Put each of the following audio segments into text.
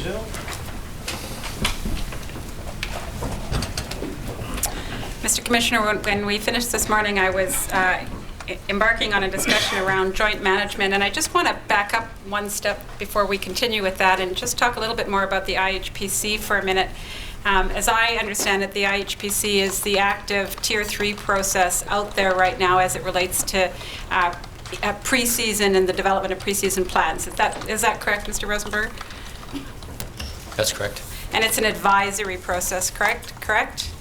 Angel. Mr. Commissioner, when we finished this morning, I was embarking on a discussion around joint management, and I just want to back up one step before we continue with that and just talk a little bit more about the IHPC for a minute. As I understand it, the IHPC is the active Tier 3 process out there right now as it relates to pre-season and the development of pre-season plans. Is that correct, Mr. Rosenberg? That's correct. And it's an advisory process, correct?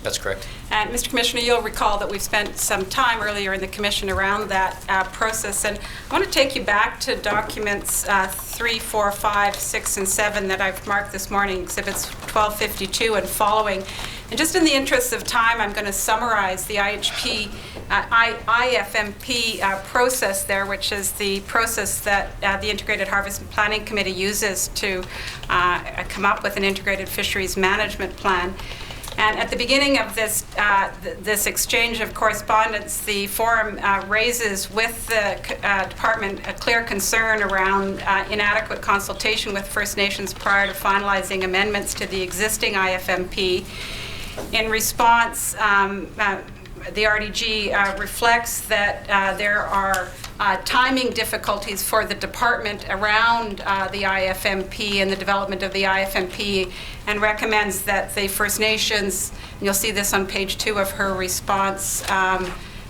That's correct. And Mr. Commissioner, you'll recall that we've spent some time earlier in the Commission around that process. And I want to take you back to documents 3, 4, 5, 6, and 7 that I've marked this morning, exhibits 1252 and following. And just in the interest of time, I'm going to summarize the IFMP process there, which is the process that the Integrated Harvest and Planning Committee uses to come up with an integrated fisheries management plan. And at the beginning of this this exchange of correspondence, the forum raises with the department a clear concern around inadequate consultation with First Nations prior to finalizing amendments to the existing IFMP. In response, the RDG reflects that there are timing difficulties for the department around the IFMP and the development of the IFMP, and recommends that the First Nations, and you'll see this on page 2 of her response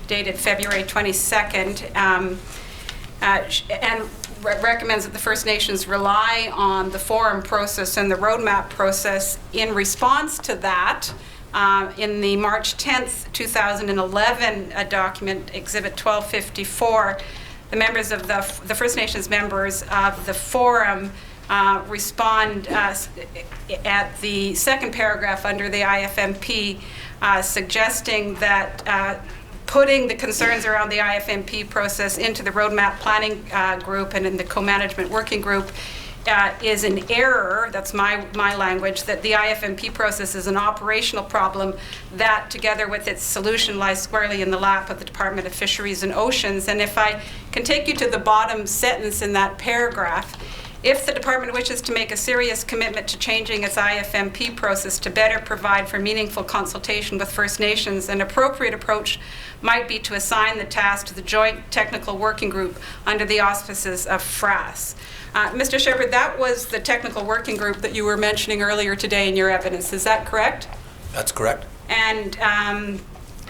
dated February 22nd, and recommends that the First Nations rely on the forum process and the roadmap process. In response to that, in the March 10th, 2011 document, Exhibit 1254, the members of the First Nations members of the forum respond at the second paragraph under the IFMP, suggesting that putting the concerns around the IFMP process into the roadmap planning group and in the co-management working group is an error. That's my language, that the IFMP process is an operational problem that, together with its solution, lies squarely in the lap of the Department of Fisheries and Oceans. And if I can take you to the bottom sentence in that paragraph, if the department wishes to make a serious commitment to changing its IFMP process to better provide for meaningful consultation with First Nations, an appropriate approach might be to assign the task to the Joint Technical Working Group under the auspices of FRAS. Mr. Shepherd, that was the technical working group that you were mentioning earlier today in your evidence. Is that correct? That's correct. And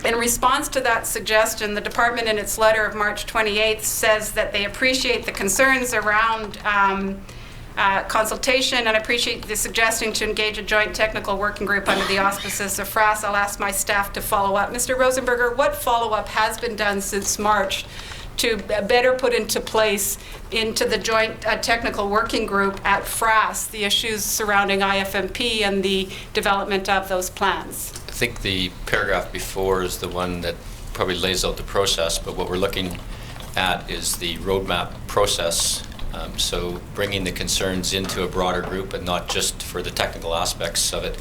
in response to that suggestion, the department in its letter of March 28th says that they appreciate the concerns around consultation and appreciate the suggestion to engage a joint technical working group under the auspices of FRAS. I'll ask my staff to follow up. Mr. Rosenberger, what follow-up has been done since March to better put into place into the joint technical working group at FRAS the issues surrounding IFMP and the development of those plans? I think the paragraph before is the one that probably lays out the process, but what we're looking at is the roadmap process. So bringing the concerns into a broader group and not just for the technical aspects of it,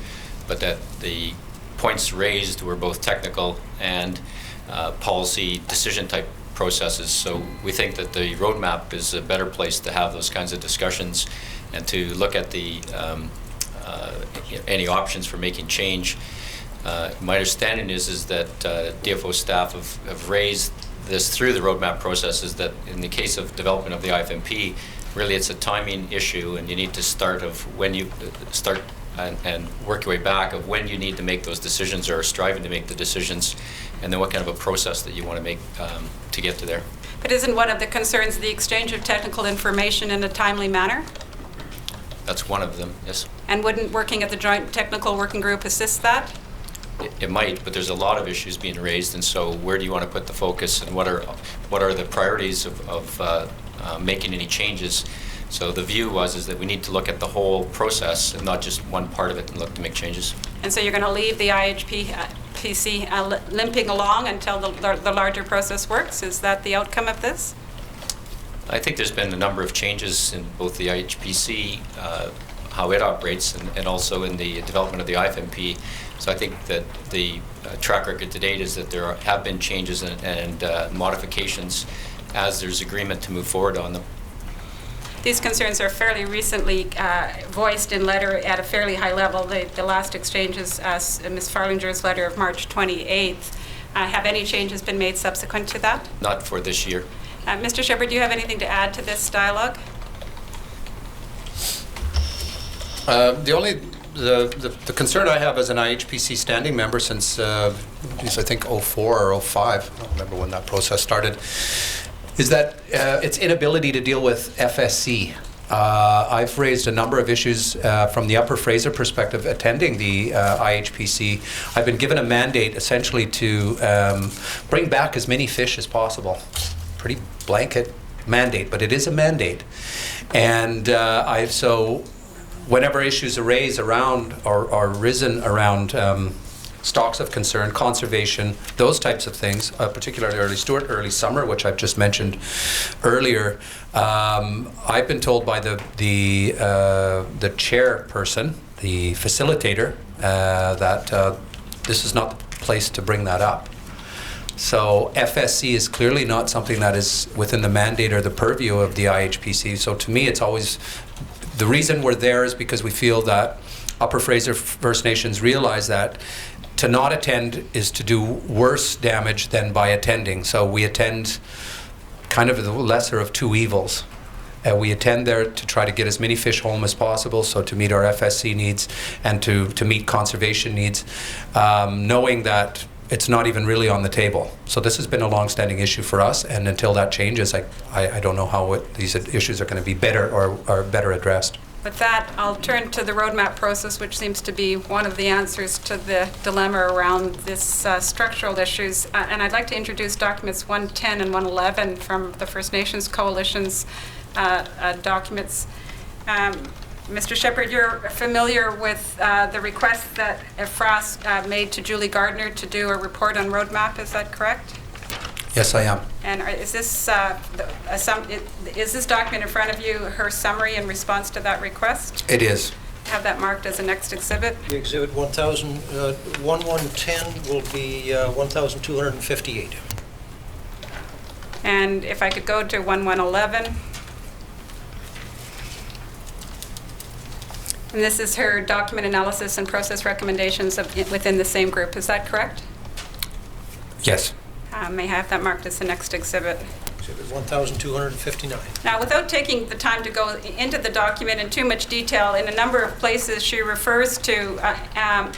but that the points raised were both technical and policy decision type processes. So we think that the roadmap is a better place to have those kinds of discussions and to look at the any options for making change. My understanding is that DFO staff have raised this through the roadmap process, is that in the case of development of the IFMP, really it's a timing issue, and you need to start of when you start and work your way back of when you need to make those decisions or striving to make the decisions, and then what kind of a process that you want to make to get to there. But isn't one of the concerns the exchange of technical information in a timely manner? That's one of them, yes. And wouldn't working at the Joint Technical Working Group assist that? It might, but there's a lot of issues being raised, and so where do you want to put the focus, and what are the priorities of making any changes? So the view is that we need to look at the whole process and not just one part of it and look to make changes. And so you're going to leave the IHPC limping along until the larger process works? Is that the outcome of this? I think there's been a number of changes in both the IHPC, how it operates, and also in the development of the IFMP. So I think that the track record to date is that there have been changes and modifications as there's agreement to move forward on them. these concerns are fairly recently voiced in letter at a fairly high level. The last exchange is Ms. Farlinger's letter of March 28th. Have any changes been made subsequent to that? Not for this year. Mr. Shepherd, do you have anything to add to this dialogue? The concern I have as an IHPC standing member since, I think, 04 or 05, I don't remember when that process started, is that its inability to deal with FSC. I've raised a number of issues from the Upper Fraser perspective attending the IHPC. I've been given a mandate essentially to bring back as many fish as possible. Pretty blanket mandate, but it is a mandate. And so whenever issues arise around or arisen around stocks of concern, conservation, those types of things, particularly early summer, which I've just mentioned earlier, I've been told by the chairperson, the facilitator, that this is not the place to bring that up. So FSC is clearly not something that is within the mandate or the purview of the IHPC. So to me, it's always, the reason we're there is because we feel that Upper Fraser First Nations realize that to not attend is to do worse damage than by attending. So we attend kind of the lesser of two evils. We attend there to try to get as many fish home as possible, so to meet our FSC needs and to meet conservation needs, knowing that it's not even really on the table. So this has been a long-standing issue for us, and until that changes, I don't know how these issues are going to be better or better addressed. With that, I'll turn to the roadmap process, which seems to be one of the answers to the dilemma around this structural issues. And I'd like to introduce documents 110 and 111 from the First Nations Coalition's documents. Mr. Shepherd, you're familiar with the request that FRAS made to Julie Gardner to do a report on roadmap, is that correct? Yes, I am. And is this document in front of you her summary in response to that request? It is. Have that marked as a next exhibit. The exhibit 1110 will be 1258. And if I could go to 1111. And this is her document analysis and process recommendations within the same group. Is that correct? Yes. May I have that marked as the next exhibit? Exhibit 1259. Now, without taking the time to go into the document in too much detail, in a number of places she refers to,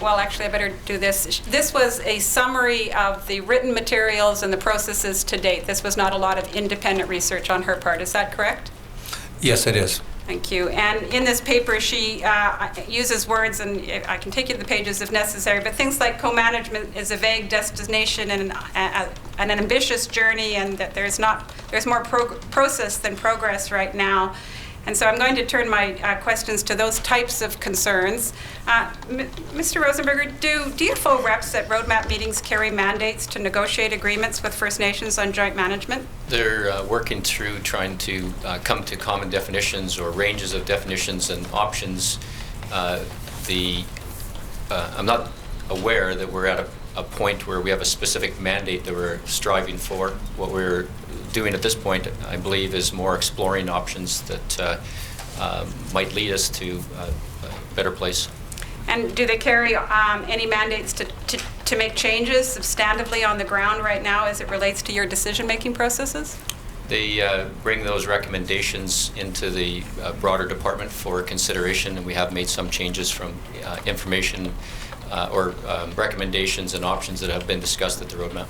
well, actually, I better do this. This was a summary of the written materials and the processes to date. This was not a lot of independent research on her part. Is that correct? Yes, it is. Thank you. And in this paper, she uses words, and I can take you to the pages if necessary, but things like co-management is a vague destination and an ambitious journey, and that there's more process than progress right now. And so I'm going to turn my questions to those types of concerns. Mr. Rosenberger, do DFO reps at roadmap meetings carry mandates to negotiate agreements with First Nations on joint management? They're working through trying to come to common definitions or ranges of definitions and options. I'm not aware that we're at a point where we have a specific mandate that we're striving for. What we're doing at this point, I believe, is more exploring options that might lead us to a better place. And do they carry any mandates to make changes substantively on the ground right now as it relates to your decision-making processes? They bring those recommendations into the broader department for consideration, and we have made some changes from information or recommendations and options that have been discussed at the roadmap.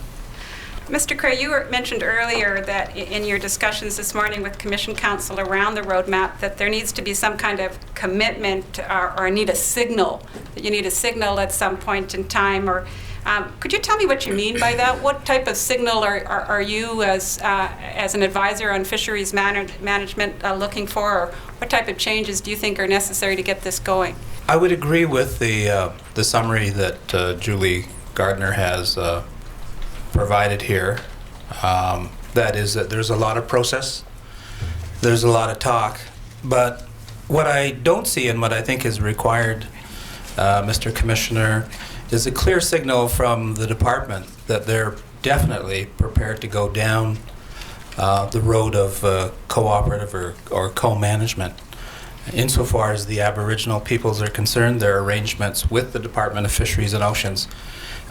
Mr. Cray, you mentioned earlier that in your discussions this morning with Commission Council around the roadmap that there needs to be some kind of commitment or need a signal, that you need a signal at some point in time. Or could you tell me what you mean by that? What type of signal are you as an advisor on fisheries management looking for? Or what type of changes do you think are necessary to get this going? I would agree with the summary that Julie Gardner has provided here. That is that there's a lot of process, there's a lot of talk, but what I don't see and what I think is required, Mr. Commissioner, is a clear signal from the department that they're definitely prepared to go down the road of cooperative or co-management. Insofar as the Aboriginal peoples are concerned, their arrangements with the Department of Fisheries and Oceans,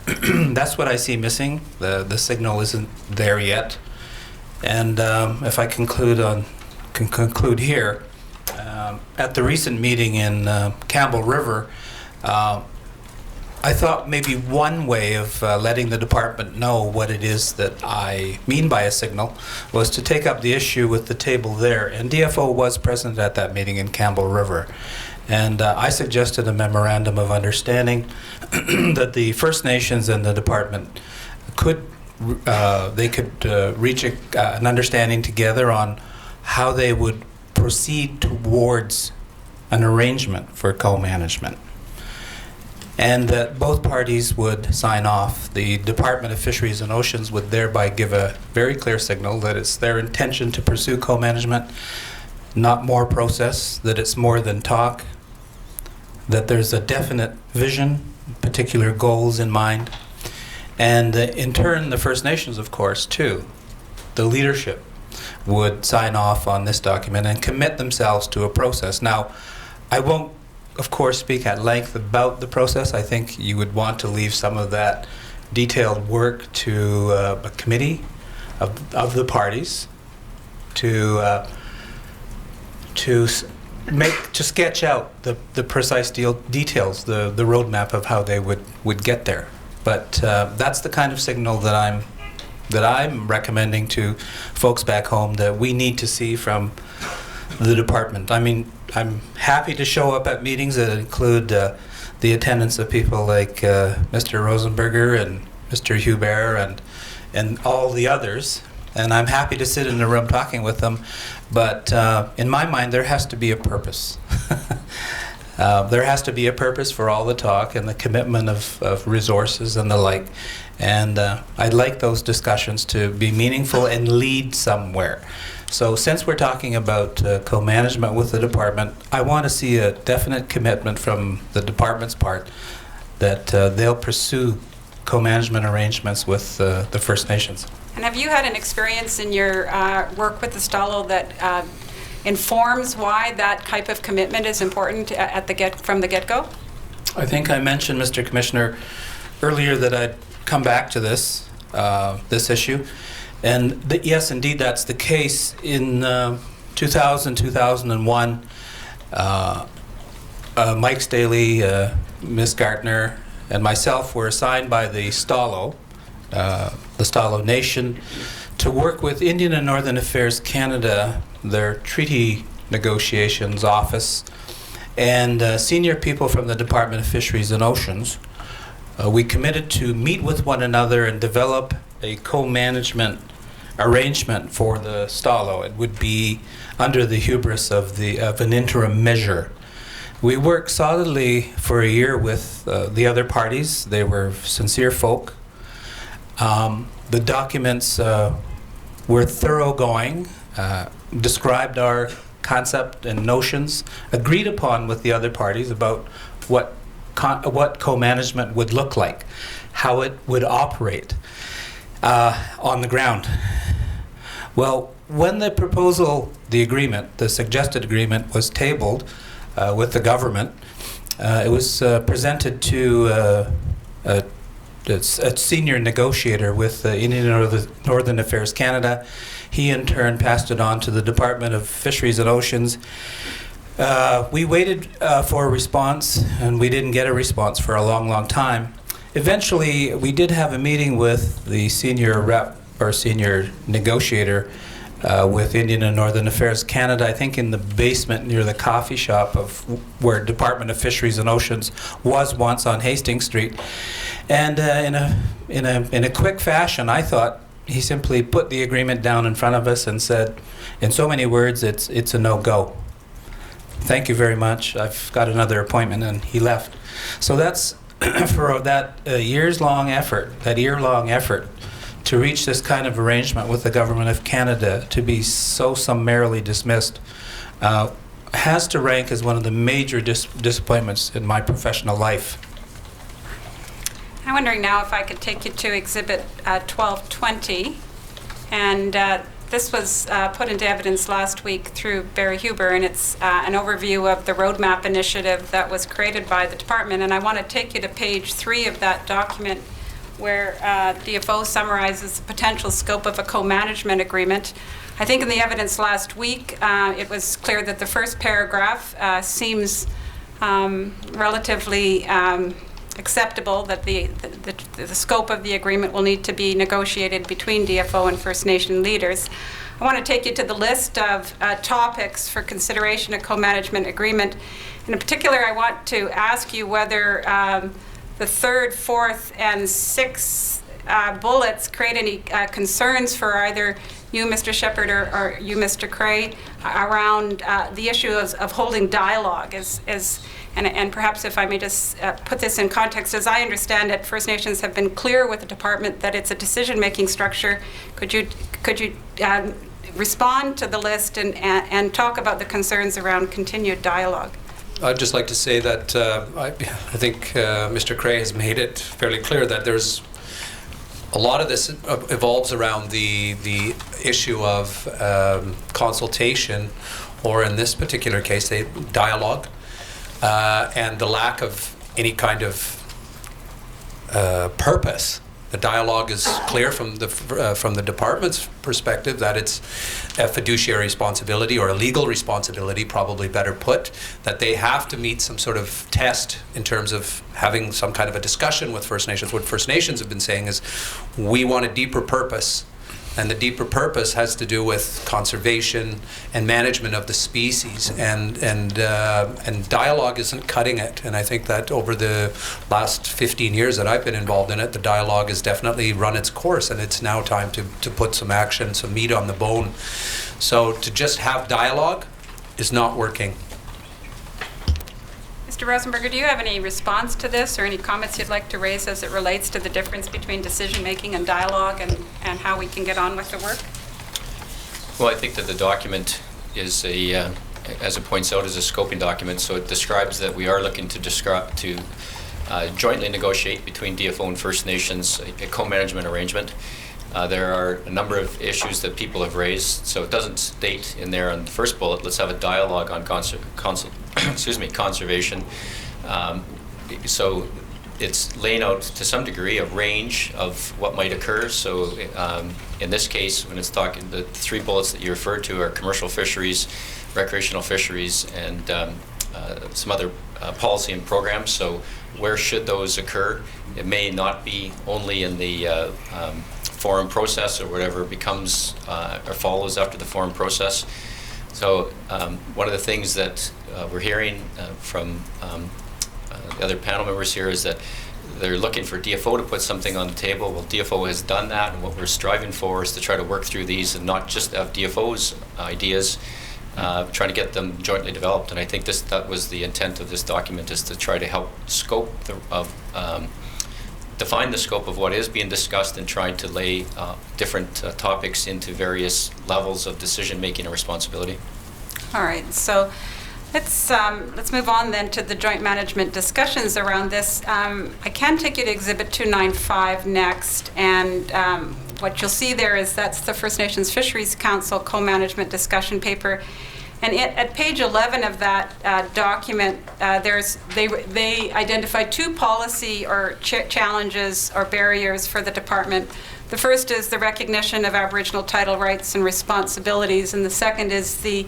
that's what I see missing. The signal isn't there yet. And if I can conclude here, at the recent meeting in Campbell River, I thought maybe one way of letting the department know what it is that I mean by a signal was to take up the issue with the table there. And DFO was present at that meeting in Campbell River. And I suggested a memorandum of understanding that the First Nations and the department could reach an understanding together on how they would proceed towards an arrangement for co-management, and that both parties would sign off. The Department of Fisheries and Oceans would thereby give a very clear signal that it's their intention to pursue co-management, not more process, that it's more than talk, that there's a definite vision, particular goals in mind, and in turn the First Nations, of course, too, the leadership would sign off on this document and commit themselves to a process. Now, I won't, of course, speak at length about the process. I think you would want to leave some of that detailed work to a committee of the parties to sketch out the precise details, the roadmap of how they would get there. But that's the kind of signal that I'm recommending to folks back home that we need to see from the department. I mean, I'm happy to show up at meetings that include the attendance of people like Mr. Rosenberger and Mr. Hubert and all the others, and I'm happy to sit in the room talking with them, but in my mind there has to be a purpose. There has to be a purpose for all the talk and the commitment of resources and the like, and I'd like those discussions to be meaningful and lead somewhere. So since we're talking about co-management with the department, I want to see a definite commitment from the department's part that they'll pursue co-management arrangements with the First Nations. And have you had an experience in your work with the Stalo that informs why that type of commitment is important from the get-go? I think I mentioned, Mr. Commissioner, earlier that I'd come back to this issue. And yes, indeed, that's the case. In 2000, 2001, Mike Staley, Ms. Gartner, and myself were assigned by the Stalo Nation, to work with Indian and Northern Affairs Canada, their treaty negotiations office, and senior people from the Department of Fisheries and Oceans. We committed to meet with one another and develop a co-management arrangement for the Stalo. It would be under the hubris of an interim measure. We worked solidly for a year with the other parties. They were sincere folk. The documents were thoroughgoing, described our concept and notions, agreed upon with the other parties about what co-management would look like, how it would operate on the ground. Well, when the proposal, the suggested agreement was tabled with the government, it was presented to a senior negotiator with Indian and Northern Affairs Canada. He in turn passed it on to the Department of Fisheries and Oceans. We waited for a response, and we didn't get a response for a long, long time. Eventually, we did have a meeting with the senior rep or senior negotiator with Indian and Northern Affairs Canada, I think in the basement near the coffee shop of where Department of Fisheries and Oceans was once on Hastings Street. And in a quick fashion, I thought he simply put the agreement down in front of us and said, in so many words, it's a no-go. Thank you very much. I've got another appointment, and he left. So that's for that year-long effort to reach this kind of arrangement with the Government of Canada to be so summarily dismissed has to rank as one of the major disappointments in my professional life. I'm wondering now if I could take you to Exhibit 1220. And this was put into evidence last week through Barry Huber, and it's an overview of the roadmap initiative that was created by the department. And I want to take you to page 3 of that document, where DFO summarizes the potential scope of a co-management agreement. I think in the evidence last week, it was clear that the first paragraph seems relatively acceptable, that the scope of the agreement will need to be negotiated between DFO and First Nation leaders. I want to take you to the list of topics for consideration of co-management agreement. In particular, I want to ask you whether the 3rd, 4th, and 6th bullets create any concerns for either you, Mr. Shepherd, or you, Mr. Cray, around the issue of holding dialogue. And perhaps if I may just put this in context, as I understand it, First Nations have been clear with the department that it's a decision-making structure. Could you respond to the list and talk about the concerns around continued dialogue? I'd just like to say that I think Mr. Cray has made it fairly clear that there's a lot of this evolves around the issue of consultation, or in this particular case, dialogue, and the lack of any kind of purpose. The dialogue is clear from the department's perspective that it's a fiduciary responsibility, or a legal responsibility, probably better put, that they have to meet some sort of test in terms of having some kind of a discussion with First Nations. What First Nations have been saying is, we want a deeper purpose. And the deeper purpose has to do with conservation and management of the species, and dialogue isn't cutting it. And I think that over the last 15 years that I've been involved in it, the dialogue has definitely run its course, and it's now time to put some action, some meat on the bone. So to just have dialogue is not working. Mr. Rosenberger, do you have any response to this, or any comments you'd like to raise as it relates to the difference between decision-making and dialogue, and how we can get on with the work? Well, I think that the document is as it points out, is a scoping document. So it describes that we are looking to jointly negotiate between DFO and First Nations a co-management arrangement. There are a number of issues that people have raised. So it doesn't state in there on the first bullet, let's have a dialogue on conservation. So it's laying out to some degree a range of what might occur. So in this case, when it's talking, the 3 bullets that you referred to are commercial fisheries, recreational fisheries, and some other policy and programs. So where should those occur? It may not be only in the forum process, or whatever becomes or follows after the forum process. So one of the things that we're hearing from the other panel members here is that they're looking for DFO to put something on the table. Well, DFO has done that, and what we're striving for is to try to work through these and not just have DFO's ideas, trying to get them jointly developed. And I think that was the intent of this document, is to try to help define the scope of what is being discussed, and trying to lay different topics into various levels of decision-making and responsibility. All right, so let's move on then to the joint management discussions around this. I can take you to Exhibit 295 next, and what you'll see there is that's the First Nations Fisheries Council co-management discussion paper. And at page 11 of that document, they identified 2 policy or challenges or barriers for the department. The first is the recognition of Aboriginal title rights and responsibilities, and the second is the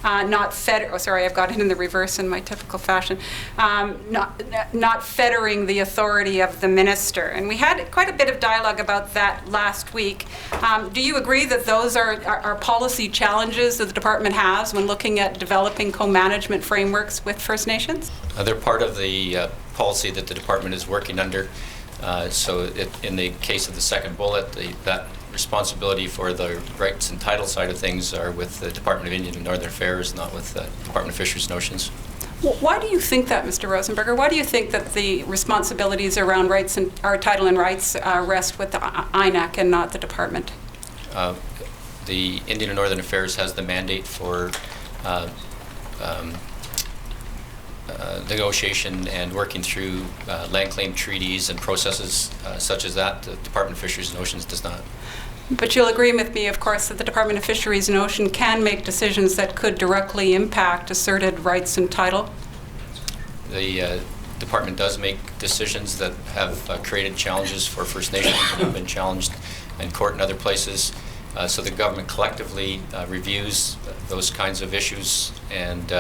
I've got it in the reverse in my typical fashion, not fettering the authority of the minister. And we had quite a bit of dialogue about that last week. Do you agree that those are policy challenges that the department has when looking at developing co-management frameworks with First Nations? They're part of the policy that the department is working under. In the case of the second bullet, that responsibility for the rights and title side of things are with the Department of Indian and Northern Affairs, not with the Department of Fisheries Notions. Well, why do you think that, Mr. Rosenberger? Why do you think that the responsibilities around rights and our title and rights rest with the INAC and not the department? The Indian and Northern Affairs has the mandate for negotiation and working through land claim treaties and processes such as that. The Department of Fisheries and Oceans does not. But you'll agree with me, of course, that the Department of Fisheries and Ocean can make decisions that could directly impact asserted rights and title? The department does make decisions that have created challenges for First Nations and have been challenged in court and other places. So the government collectively reviews those kinds of issues, and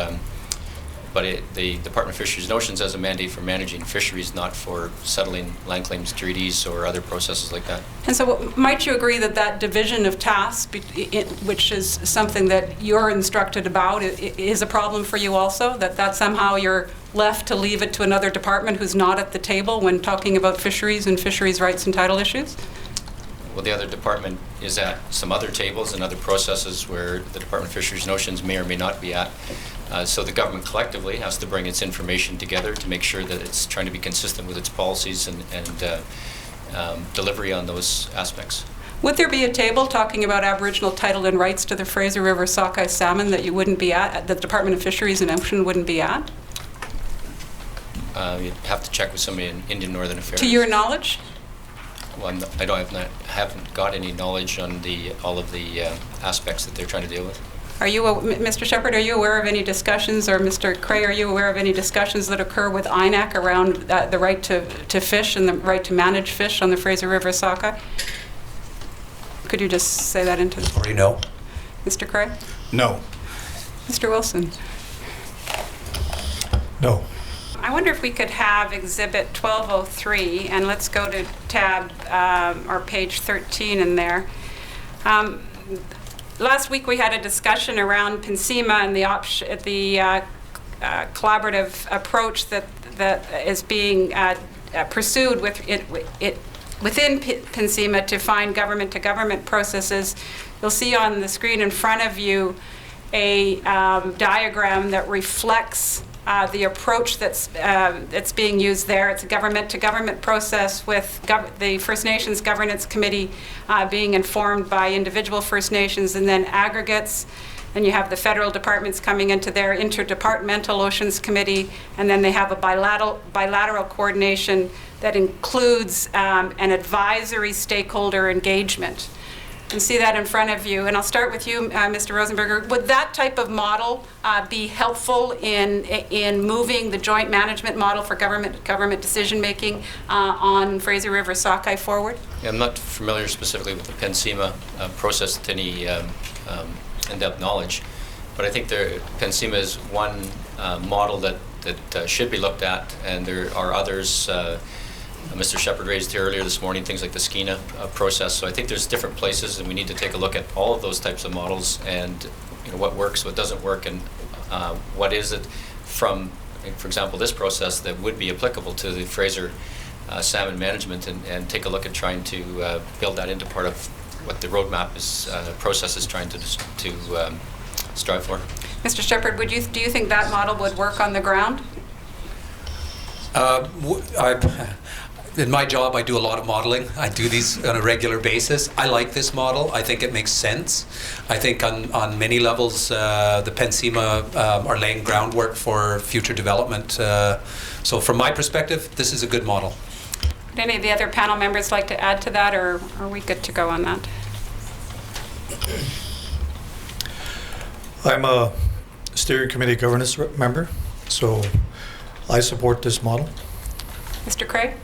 but the Department of Fisheries and Oceans has a mandate for managing fisheries, not for settling land claims treaties or other processes like that. And so might you agree that that division of tasks, which is something that you're instructed about, is a problem for you also? That somehow you're left to leave it to another department who's not at the table when talking about fisheries and fisheries rights and title issues? Well, the other department is at some other tables and other processes where the Department of Fisheries and Oceans may or may not be at. So the government collectively has to bring its information together to make sure that it's trying to be consistent with its policies and delivery on those aspects. Would there be a table talking about Aboriginal title and rights to the Fraser River sockeye salmon that you wouldn't be at, the Department of Fisheries and Ocean wouldn't be at? You'd have to check with somebody in Indian Northern Affairs. To your knowledge? Well, haven't got any knowledge on all of the aspects that they're trying to deal with. Are you, Mr. Shepherd, are you aware of any discussions, or Mr. Cray, are you aware of any discussions that occur with INAC around the right to fish and the right to manage fish on the Fraser River sockeye? Could you just say that into the... Or you know? Mr. Cray? No. Mr. Wilson? No. I wonder if we could have Exhibit 1203, and let's go to tab or page 13 in there. Last week we had a discussion around PNCEMA and the collaborative approach that is being pursued within PNCEMA to find government-to-government processes. You'll see on the screen in front of you a diagram that reflects the approach that's being used there. It's a government-to-government process with the First Nations Governance Committee being informed by individual First Nations and then aggregates. Then you have the federal departments coming into their interdepartmental Oceans Committee, and then they have a bilateral coordination that includes an advisory stakeholder engagement. You see that in front of you, and I'll start with you, Mr. Rosenberger. Would that type of model be helpful in moving the joint management model for government decision making on Fraser River sockeye forward? Yeah, I'm not familiar specifically with the PNCEMA process with any in-depth knowledge, but I think PNCEMA is one model that should be looked at, and there are others. Mr. Shepherd raised here earlier this morning things like the SKENA process. So I think there's different places, and we need to take a look at all of those types of models and what works, what doesn't work, and what is it from, for example, this process that would be applicable to the Fraser salmon management, and take a look at trying to build that into part of what the roadmap process is trying to strive for. Mr. Shepherd, do you think that model would work on the ground? In my job, I do a lot of modeling. I do these on a regular basis. I like this model. I think it makes sense. I think on many levels, the PNCEMA are laying groundwork for future development. So from my perspective, this is a good model. Would any of the other panel members like to add to that, or are we good to go on that? I'm a steering committee governance member, so I support this model. Mr. Craig?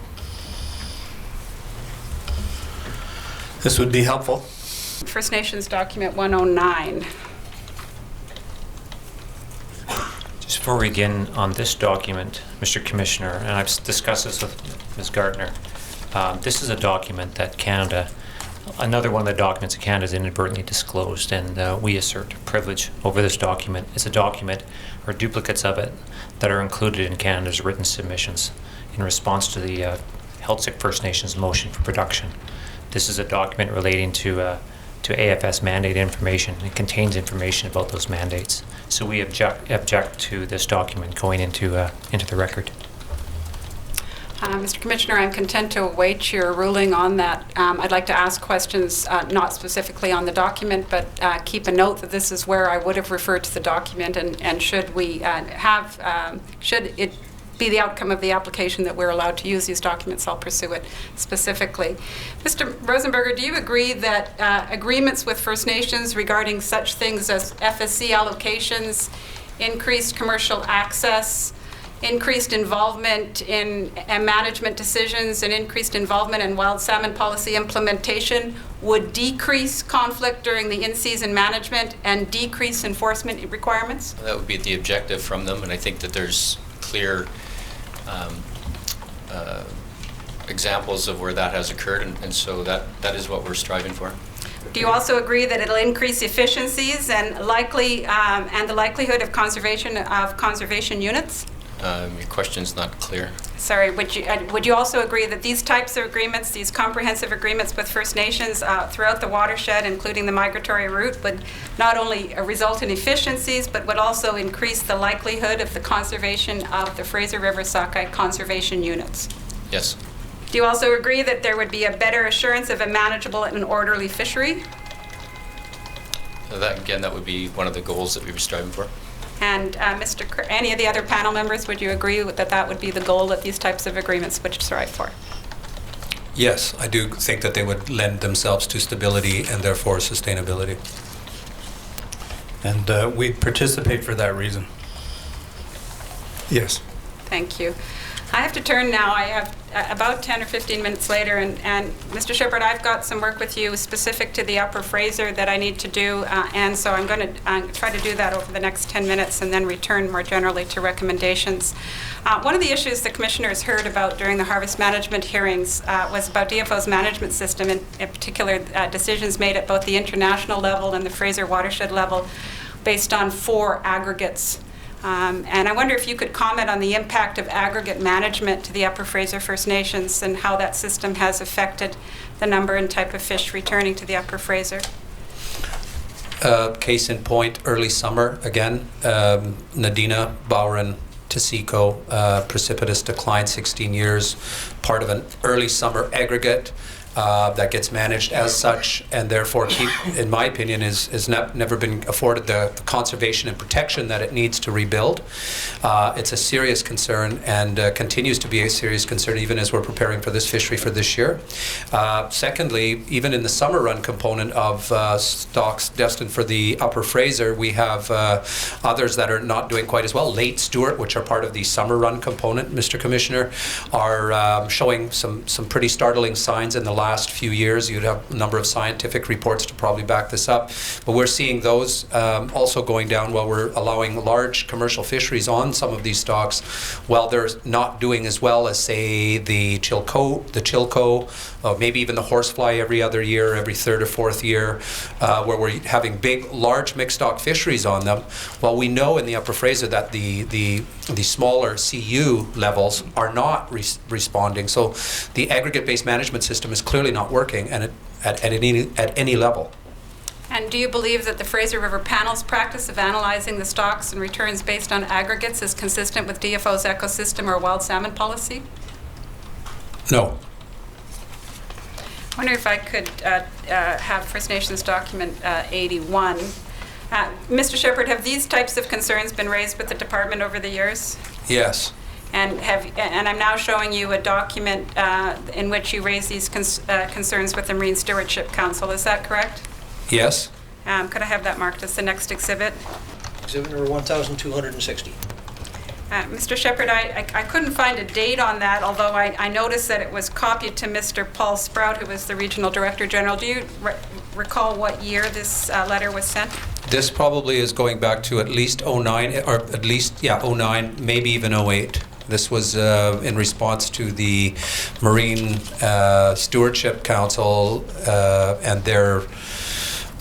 This would be helpful. First Nations Document 109. Just before we begin on this document, Mr. Commissioner, and I've discussed this with Ms. Gardner, this is a document that Canada, another one of the documents that Canada has inadvertently disclosed, and we assert privilege over this document. It's a document, or duplicates of it, that are included in Canada's written submissions in response to the Heiltsuk First Nations motion for production. This is a document relating to AFS mandate information. It contains information about those mandates. So we object to this document going into the record. Mr. Commissioner, I'm content to await your ruling on that. I'd like to ask questions, not specifically on the document, but keep a note that this is where I would have referred to the document, and should we should it be the outcome of the application that we're allowed to use these documents, I'll pursue it specifically. Mr. Rosenberger, do you agree that agreements with First Nations regarding such things as FSC allocations, increased commercial access, increased involvement in management decisions, and increased involvement in wild salmon policy implementation would decrease conflict during the in-season management and decrease enforcement requirements? That would be the objective from them, and I think that there's clear examples of where that has occurred, and so that is what we're striving for. Do you also agree that it'll increase efficiencies and the likelihood of conservation units? Your question's not clear. Sorry, would you also agree that these types of agreements, these comprehensive agreements with First Nations throughout the watershed, including the migratory route, would not only result in efficiencies, but would also increase the likelihood of the conservation of the Fraser River Sockeye conservation units? Yes. Do you also agree that there would be a better assurance of a manageable and orderly fishery? That would be one of the goals that we were striving for. And any of the other panel members, would you agree that that would be the goal that these types of agreements would strive for? Yes, I do think that they would lend themselves to stability and therefore sustainability. And we participate for that reason. Yes. Thank you. I have to turn now. I have about 10 or 15 minutes later, and Mr. Shepherd, I've got some work with you specific to the Upper Fraser that I need to do, and so I'm going to try to do that over the next 10 minutes and then return more generally to recommendations. One of the issues the commissioners heard about during the harvest management hearings was about DFO's management system, in particular decisions made at both the international level and the Fraser watershed level based on 4 aggregates. And I wonder if you could comment on the impact of aggregate management to the Upper Fraser First Nations and how that system has affected the number and type of fish returning to the Upper Fraser. Case in point, early summer, again, Nadina, Bowron, Taseko, precipitous decline, 16 years, part of an early summer aggregate. That gets managed as such, and therefore, in my opinion, is never been afforded the conservation and protection that it needs to rebuild. It's a serious concern and continues to be a serious concern even as we're preparing for this fishery for this year. Secondly, even in the summer run component of stocks destined for the Upper Fraser, we have others that are not doing quite as well. Late Stewart, which are part of the summer run component, Mr. Commissioner, are showing some pretty startling signs in the last few years. You'd have a number of scientific reports to probably back this up, but we're seeing those also going down while we're allowing large commercial fisheries on some of these stocks, while they're not doing as well as, say, the Chilco, maybe even the horsefly every other year, every third or fourth year, where we're having big, large mixed stock fisheries on them. Well, we know in the Upper Fraser that the smaller CU levels are not responding. So the aggregate-based management system is clearly not working, and at any level. And do you believe that the Fraser River Panel's practice of analyzing the stocks and returns based on aggregates is consistent with DFO's ecosystem or wild salmon policy? No. I wonder if I could have First Nations document 81. Mr. Shepherd, have these types of concerns been raised with the department over the years? Yes. And I'm now showing you a document in which you raise these concerns with the Marine Stewardship Council. Is that correct? Yes. Could I have that marked as the next exhibit? Exhibit number 1,260. Mr. Shepherd, I couldn't find a date on that, although I noticed that it was copied to Mr. Paul Sprout, who was the Regional Director General. Do you recall what year this letter was sent? This probably is going back to at least 09, or at least, 09, maybe even 08. This was in response to the Marine Stewardship Council and their,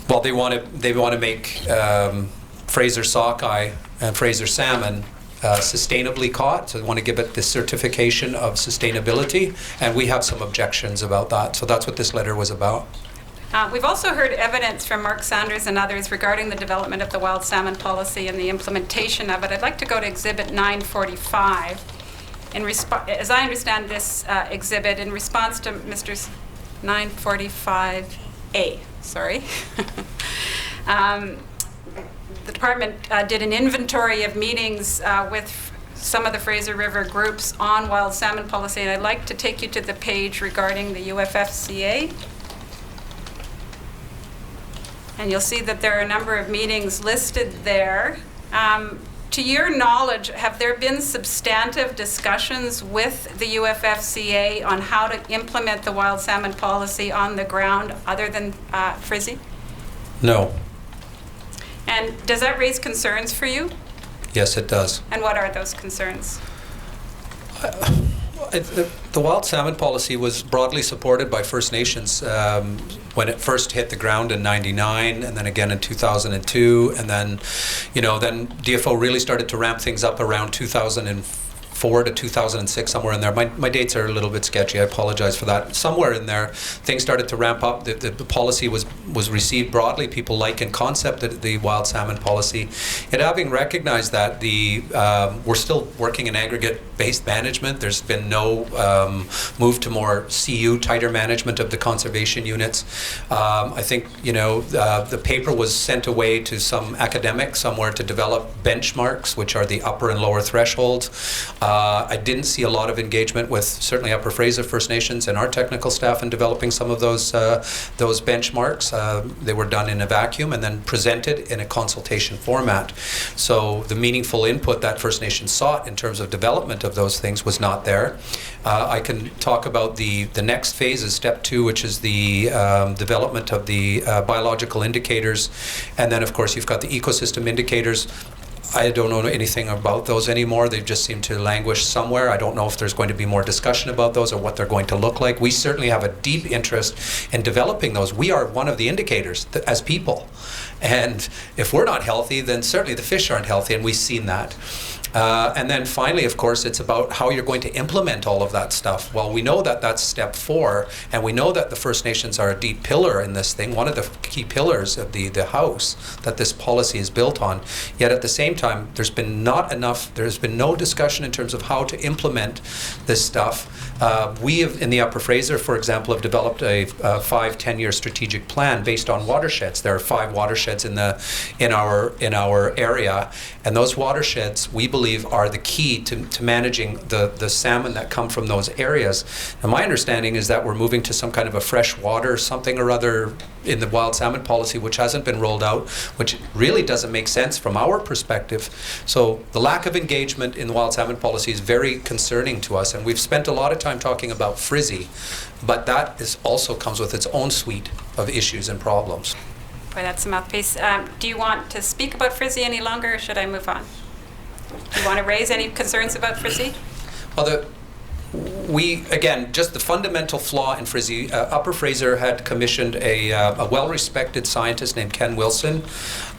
well, they want to make Fraser sockeye and Fraser salmon sustainably caught, so they want to give it the certification of sustainability, and we have some objections about that. So that's what this letter was about. We've also heard evidence from Mark Sanders and others regarding the development of the wild salmon policy and the implementation of it. I'd like to go to Exhibit 945. as I understand this exhibit, in response to Mr. 945A, sorry, the department did an inventory of meetings with some of the Fraser River groups on wild salmon policy, and I'd like to take you to the page regarding the UFFCA. And you'll see that there are a number of meetings listed there. To your knowledge, have there been substantive discussions with the UFFCA on how to implement the wild salmon policy on the ground other than Frizzy? No. And does that raise concerns for you? Yes, it does. And what are those concerns? The wild salmon policy was broadly supported by First Nations when it first hit the ground in '99, and then again in 2002, and then, then DFO really started to ramp things up around 2004 to 2006, somewhere in there. My dates are a little bit sketchy. I apologize for that. Somewhere in there, things started to ramp up. The policy was received broadly. People like in concept the wild salmon policy. And having recognized that we're still working in aggregate-based management. There's been no move to more CU, tighter management of the conservation units. I think, the paper was sent away to some academic somewhere to develop benchmarks, which are the upper and lower thresholds. I didn't see a lot of engagement with certainly Upper Fraser First Nations and our technical staff in developing some of those benchmarks. They were done in a vacuum and then presented in a consultation format. So the meaningful input that First Nations sought in terms of development of those things was not there. I can talk about the next phase is step 2, which is the development of the biological indicators. And then, of course, you've got the ecosystem indicators. I don't know anything about those anymore. They just seem to languish somewhere. I don't know if there's going to be more discussion about those or what they're going to look like. We certainly have a deep interest in developing those. We are one of the indicators as people. And if we're not healthy, then certainly the fish aren't healthy, and we've seen that. And then finally, of course, it's about how you're going to implement all of that stuff. Well, we know that that's step 4, and we know that the First Nations are a deep pillar in this thing, one of the key pillars of the house that this policy is built on. Yet at the same time, there's been no discussion in terms of how to implement this stuff. We have, in the Upper Fraser, for example, have developed a 5-10-year strategic plan based on watersheds. There are 5 watersheds in our area, and those watersheds, we believe, are the key to managing the salmon that come from those areas. And my understanding is that we're moving to some kind of a freshwater something or other in the wild salmon policy, which hasn't been rolled out, which really doesn't make sense from our perspective. So the lack of engagement in the wild salmon policy is very concerning to us, and we've spent a lot of time talking about Frizzy, but that also comes with its own suite of issues and problems. Boy, that's a mouthpiece. Do you want to speak about Frizzy any longer, or should I move on? Do you want to raise any concerns about Frizzy? Well, again, just the fundamental flaw in Frizzy, Upper Fraser had commissioned a well-respected scientist named Ken Wilson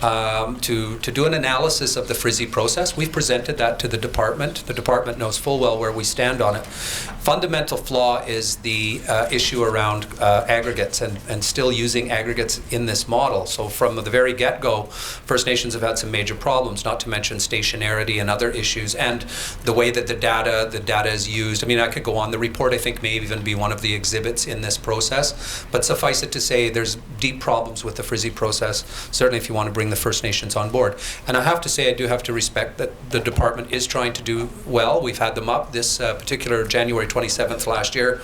to do an analysis of the Frizzy process. We've presented that to the department. The department knows full well where we stand on it. Fundamental flaw is the issue around aggregates and still using aggregates in this model. So from the very get-go, First Nations have had some major problems, not to mention stationarity and other issues, and the way that the data is used. I mean, I could go on. The report, I think, may even be one of the exhibits in this process, but suffice it to say there's deep problems with the Frizzy process, certainly if you want to bring the First Nations on board. And I have to say, I do have to respect that the department is trying to do well. We've had them up. This particular January 27th last year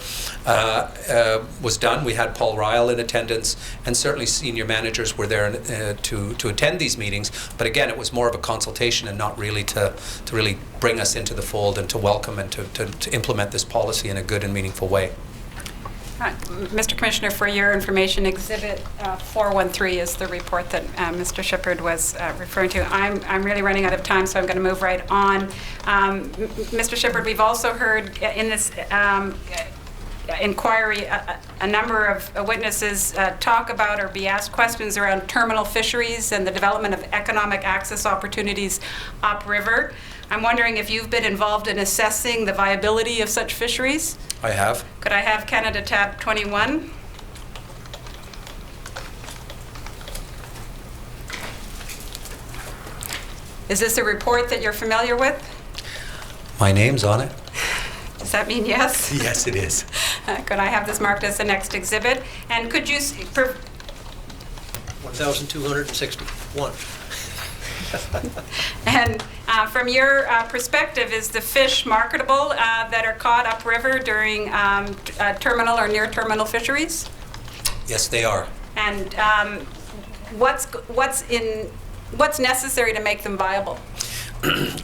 was done. We had Paul Ryle in attendance, and certainly senior managers were there to attend these meetings. But again, it was more of a consultation and not really to really bring us into the fold and to welcome and to implement this policy in a good and meaningful way. Mr. Commissioner, for your information, Exhibit 413 is the report that Mr. Shipperd was referring to. I'm really running out of time, so I'm going to move right on. Mr. Shipperd, we've also heard in this inquiry a number of witnesses talk about or be asked questions around terminal fisheries and the development of economic access opportunities upriver. I'm wondering if you've been involved in assessing the viability of such fisheries? I have. Could I have Canada tab 21? Is this a report that you're familiar with? My name's on it. that mean yes? Yes, it is. Could I have this marked as the next exhibit? And could you, 1,261. and from your perspective, is the fish marketable that are caught upriver during terminal or near terminal fisheries? Yes, they are. And what's necessary to make them viable?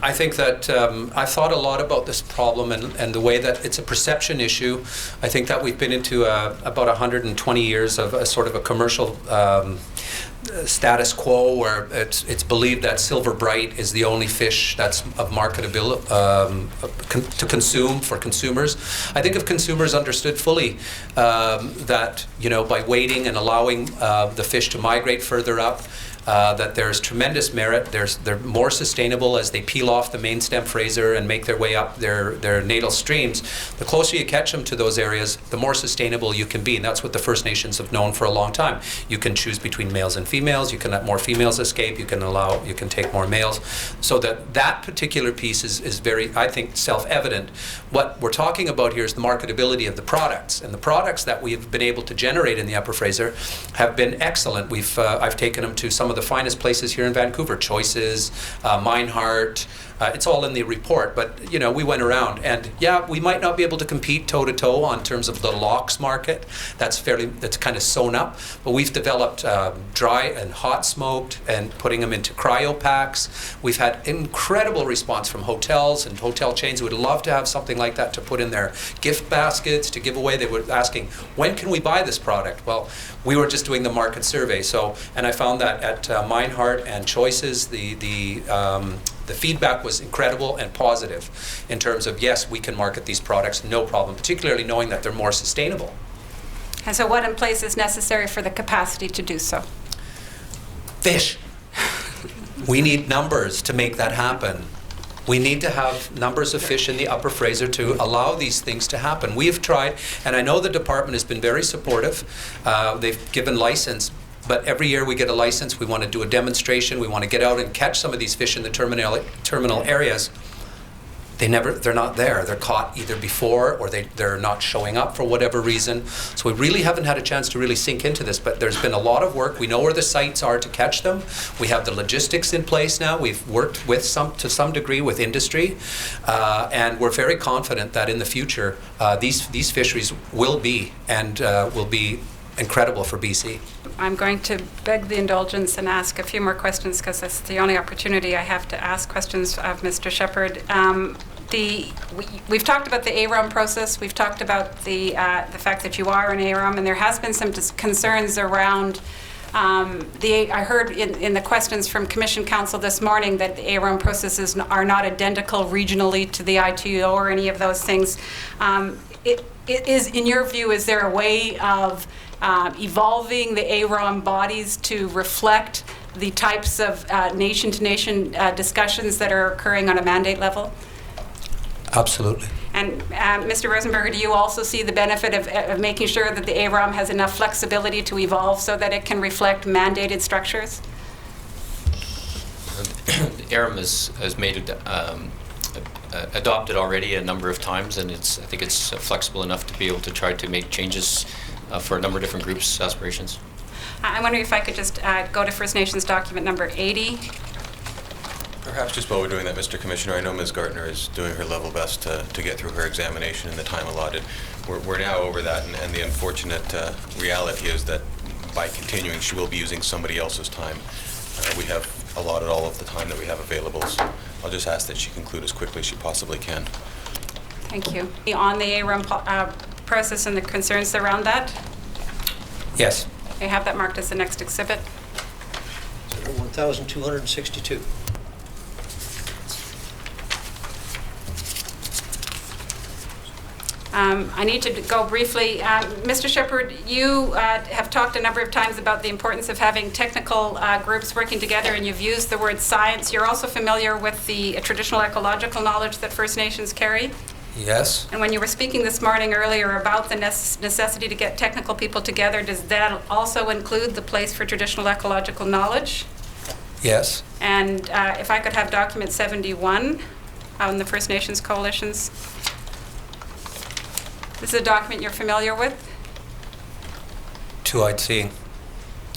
I think that I've thought a lot about this problem and the way that it's a perception issue. I think that we've been into about 120 years of a sort of a commercial status quo where it's believed that silver bright is the only fish that's of marketability to consume for consumers. I think if consumers understood fully that, you know, by waiting and allowing the fish to migrate further up, that there's tremendous merit. They're more sustainable as they peel off the main stem Fraser and make their way up their natal streams. The closer you catch them to those areas, the more sustainable you can be, and that's what the First Nations have known for a long time. You can choose between males and females. You can let more females escape. You can take more males. So that particular piece is very, I think, self-evident. What we're talking about here is the marketability of the products, and the products that we've been able to generate in the Upper Fraser have been excellent. I've taken them to some of the finest places here in Vancouver, Choices, Minehart. It's all in the report, but you know, we went around, and yeah, we might not be able to compete toe to toe on terms of the locks market. That's kind of sewn up, but we've developed dry and hot smoked and putting them into cryo packs. We've had incredible response from hotels and hotel chains who would love to have something like that to put in their gift baskets to give away. They were asking, when can we buy this product? Well, we were just doing the market survey, and I found that at Minehart and Choices, the feedback was incredible and positive in terms of, yes, we can market these products, no problem, particularly knowing that they're more sustainable. And so what in place is necessary for the capacity to do so? Fish. We need numbers to make that happen. We need to have numbers of fish in the Upper Fraser to allow these things to happen. We have tried, and I know the department has been very supportive. They've given license. But every year we get a license, we want to do a demonstration, we want to get out and catch some of these fish in the terminal areas. They're not there. They're caught either before or they're not showing up for whatever reason. So we really haven't had a chance to really sink into this, but there's been a lot of work. We know where the sites are to catch them. We have the logistics in place now. We've worked to some degree with industry, and we're very confident that in the future these fisheries will be incredible for BC. I'm going to beg the indulgence and ask a few more questions because that's the only opportunity I have to ask questions of Mr. Shepherd. We've talked about the ARUM process. We've talked about the fact that you are an ARUM, and there has been some concerns around I heard in the questions from Commission Council this morning that the ARUM processes are not identical regionally to the ITO or any of those things. It is, in your view, is there a way of evolving the ARUM bodies to reflect the types of nation-to-nation discussions that are occurring on a mandate level? Absolutely. And Mr. Rosenberger, do you also see the benefit of making sure that the ARUM has enough flexibility to evolve so that it can reflect mandated structures? ARUM has made it adopted already a number of times, and I think it's flexible enough to be able to try to make changes for a number of different groups' aspirations. I'm wondering if I could just go to First Nations document number 80. Perhaps just while we're doing that, Mr. Commissioner, I know Ms. Gartner is doing her level best to get through her examination in the time allotted. We're now over that, and the unfortunate reality is that by continuing, she will be using somebody else's time. We have allotted all of the time that we have available, so I'll just ask that she conclude as quickly as she possibly can. Thank you. On the ARUM process and the concerns around that? Yes. I have that marked as the next exhibit. 1,262. I need to go briefly. Mr. Shepherd, you have talked a number of times about the importance of having technical groups working together, and you've used the word science. You're also familiar with the traditional ecological knowledge that First Nations carry? Yes. And when you were speaking this morning earlier about the necessity to get technical people together, does that also include the place for traditional ecological knowledge? Yes. And if I could have document 71 on the First Nations coalitions. This is a document you're familiar with? 2 I'd see.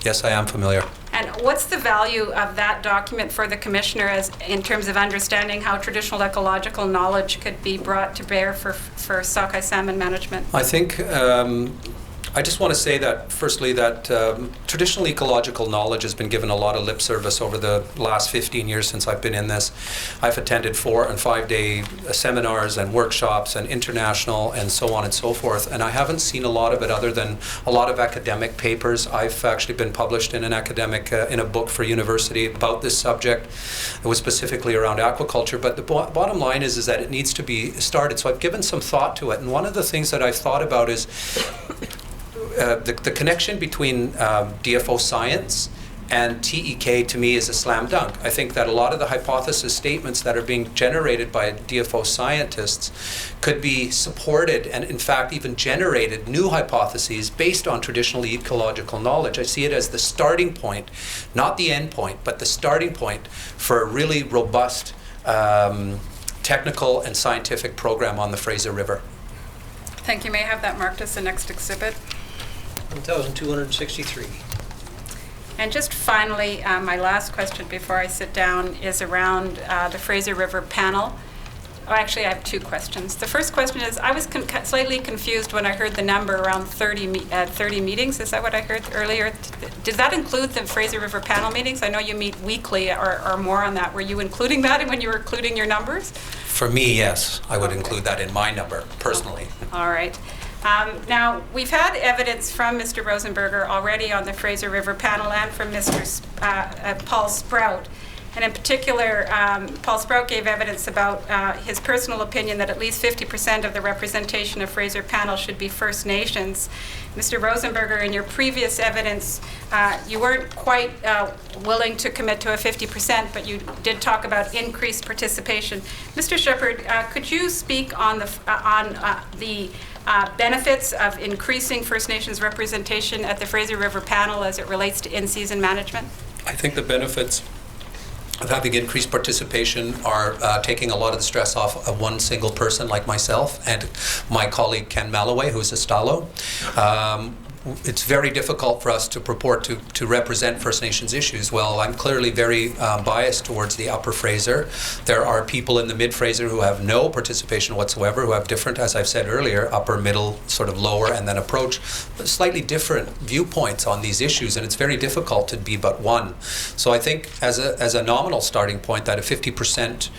Yes, I am familiar. And what's the value of that document for the commissioner as in terms of understanding how traditional ecological knowledge could be brought to bear for sockeye salmon management? I think I just want to say that, firstly, that traditional ecological knowledge has been given a lot of lip service over the last 15 years since I've been in this. I've attended 4- and 5-day seminars and workshops and international and so on and so forth, and I haven't seen a lot of it other than a lot of academic papers. I've actually been published in an academic, in a book for university about this subject. It was specifically around aquaculture, but the bottom line is that it needs to be started. So I've given some thought to it, and one of the things that I've thought about is the connection between DFO science and TEK to me is a slam dunk. I think that a lot of the hypothesis statements that are being generated by DFO scientists could be supported and in fact even generated new hypotheses based on traditional ecological knowledge. I see it as the starting point, not the end point, but the starting point for a really robust technical and scientific program on the Fraser River. Thank you. May I have that marked as the next exhibit? 1,263. And just finally, my last question before I sit down is around the Fraser River panel. Oh, actually, I have 2 questions. The first question is, I was slightly confused when I heard the number around 30 meetings. Is that what I heard earlier? Does that include the Fraser River panel meetings? I know you meet weekly or more on that. Were you including that when you were including your numbers? For me, yes, I would include that in my number, personally. All right. Now, we've had evidence from Mr. Rosenberger already on the Fraser River panel and from Mr. Paul Sprout. And in particular, Paul Sprout gave evidence about his personal opinion that at least 50% of the representation of Fraser panel should be First Nations. Mr. Rosenberger, in your previous evidence, you weren't quite willing to commit to a 50%, but you did talk about increased participation. Mr. Shepherd, could you speak on the benefits of increasing First Nations representation at the Fraser River panel as it relates to in-season management? I think the benefits of having increased participation are taking a lot of the stress off of one single person like myself and my colleague Ken Malloway, who's a Stalo. It's very difficult for us to purport to represent First Nations issues. Well, I'm clearly very biased towards the Upper Fraser. There are people in the Mid-Fraser who have no participation whatsoever, who have different, as I've said earlier, upper, middle, sort of lower, and then approach, slightly different viewpoints on these issues, and it's very difficult to be but one. So I think as a nominal starting point, that a 50%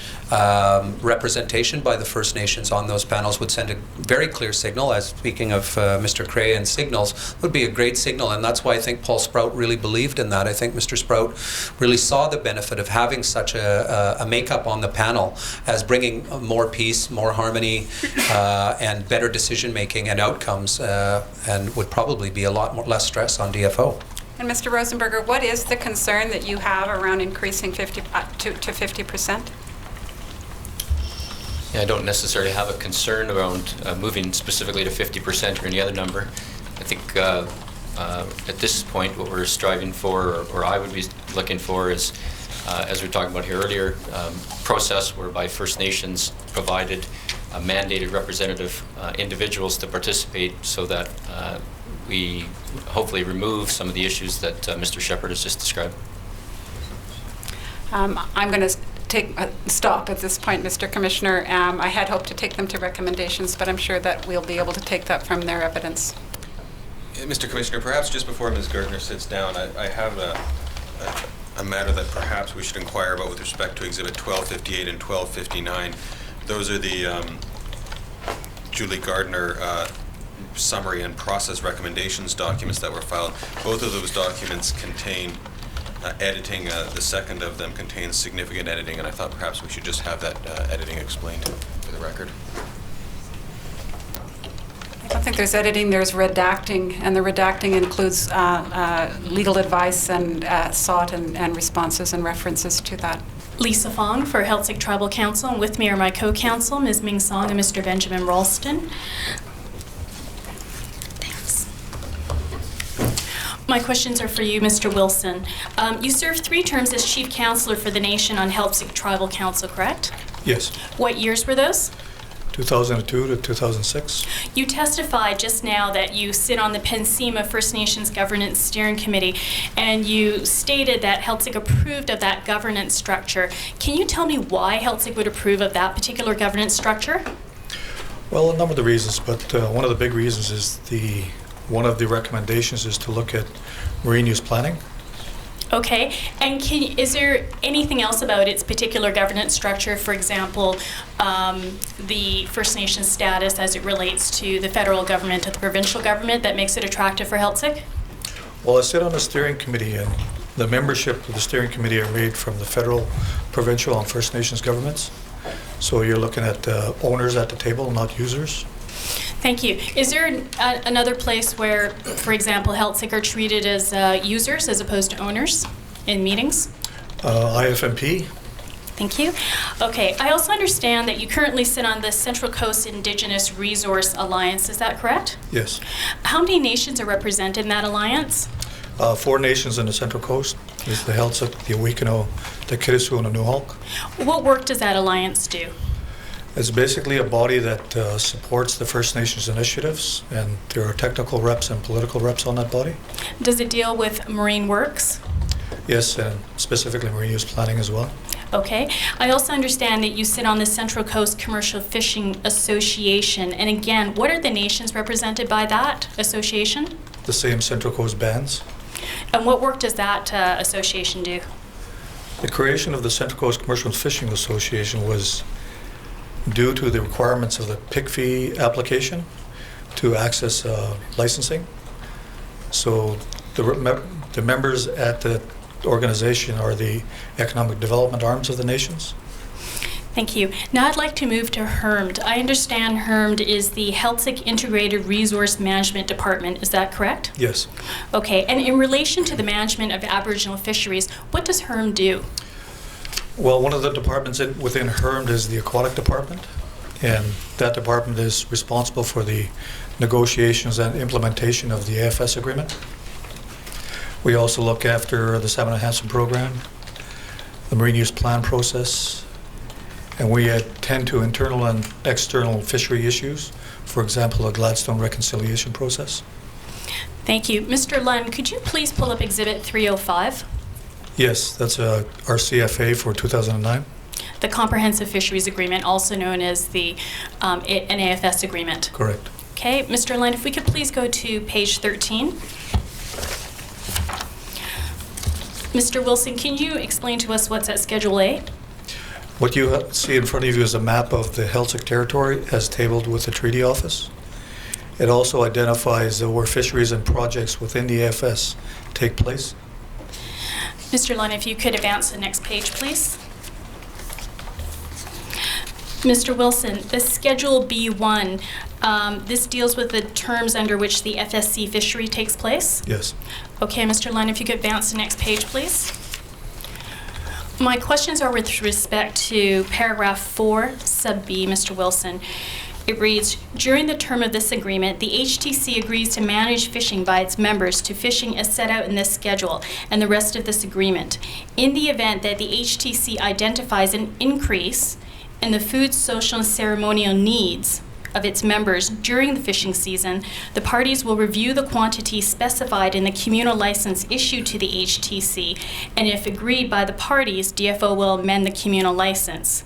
representation by the First Nations on those panels would send a very clear signal, as speaking of Mr. Cray and signals, would be a great signal, and that's why I think Paul Sprout really believed in that. I think Mr. Sprout really saw the benefit of having such a makeup on the panel as bringing more peace, more harmony, and better decision making and outcomes, and would probably be a lot less stress on DFO. And Mr. Rosenberger, what is the concern that you have around increasing to 50%? Yeah, I don't necessarily have a concern around moving specifically to 50% or any other number. I think at this point what we're striving for, or I would be looking for, is, as we were talking about here earlier, process whereby First Nations provided mandated representative individuals to participate so that we hopefully remove some of the issues that Mr. Shepherd has just described. I'm going to stop at this point, Mr. Commissioner. I had hoped to take them to recommendations, but I'm sure that we'll be able to take that from their evidence. Mr. Commissioner, perhaps just before Ms. Gardner sits down, I have a matter that perhaps we should inquire about with respect to Exhibit 1258 and 1259. Those are the Julie Gardner summary and process recommendations documents that were filed. Both of those documents contain editing. The second of them contains significant editing, and I thought perhaps we should just have that editing explained for the record. I don't think there's editing, there's redacting, and the redacting includes legal advice and sought and responses and references to that. Lisa Fong for Heiltsuk Tribal Council, and with me are my co-counsel, Ms. Ming Song and Mr. Benjamin Ralston. Thanks. My questions are for you, Mr. Wilson. You served 3 terms as Chief Counselor for the Nation on Heiltsuk Tribal Council, correct? Yes. What years were those? 2002 to 2006. You testified just now that you sit on the Pensima First Nations Governance Steering Committee, and you stated that Heiltsuk approved of that governance structure. Can you tell me why Heiltsuk would approve of that particular governance structure? Well, a number of the reasons, but one of the big reasons is one of the recommendations is to look at marine use planning. Okay, and is there anything else about its particular governance structure, for example, the First Nations status as it relates to the federal government or the provincial government, that makes it attractive for Heiltsuk? Well, I sit on the steering committee, and the membership of the steering committee are made from the federal, provincial, and First Nations governments. So you're looking at owners at the table, not users. Thank you. Is there another place where, for example, Heiltsuk are treated as users as opposed to owners in meetings? IFMP. Thank you. Okay, I also understand that you currently sit on the Central Coast Indigenous Resource Alliance. Is that correct? Yes. How many nations are represented in that alliance? 4 nations in the Central Coast. There's the Heiltsuk, the Awikano, the Kitasoo, and the Nuxalk. What work does that alliance do? It's basically a body that supports the First Nations initiatives, and there are technical reps and political reps on that body. Does it deal with marine works? Yes, and specifically marine use planning as well. Okay. I also understand that you sit on the Central Coast Commercial Fishing Association. And again, what are the nations represented by that association? The same Central Coast bands. And what work does that association do? The creation of the Central Coast Commercial Fishing Association was due to the requirements of the PICFI application to access licensing. So the members at the organization are the economic development arms of the nations. Thank you. Now I'd like to move to HERMD. I understand HERMD is the Heiltsuk Integrated Resource Management Department. Is that correct? Yes. Okay. And in relation to the management of Aboriginal fisheries, what does HERMD do? Well, one of the departments within HERMD is the aquatic department, and that department is responsible for the negotiations and implementation of the AFS agreement. We also look after the Salmon Enhancement Program, the Marine Use Plan process, and we attend to internal and external fishery issues, for example, a Gladstone reconciliation process. Thank you. Mr. Lund, could you please pull up Exhibit 305? Yes, that's our CFA for 2009. The Comprehensive Fisheries Agreement, also known as the an AFS agreement. Correct. Okay, Mr. Lund, if we could please go to page 13. Mr. Wilson, can you explain to us what's at Schedule A? What you see in front of you is a map of the Heiltsuk territory as tabled with the treaty office. It also identifies where fisheries and projects within the AFS take place. Mr. Lund, if you could advance to the next page, please. Mr. Wilson, the Schedule B1, this deals with the terms under which the FSC fishery takes place? Yes. Okay, Mr. Lund, if you could advance to the next page, please. My questions are with respect to paragraph 4, sub B, Mr. Wilson. It reads, during the term of this agreement, the HTC agrees to manage fishing by its members to fishing as set out in this schedule and the rest of this agreement. In the event that the HTC identifies an increase in the food, social, and ceremonial needs of its members during the fishing season, the parties will review the quantity specified in the communal license issued to the HTC, and if agreed by the parties, DFO will amend the communal license.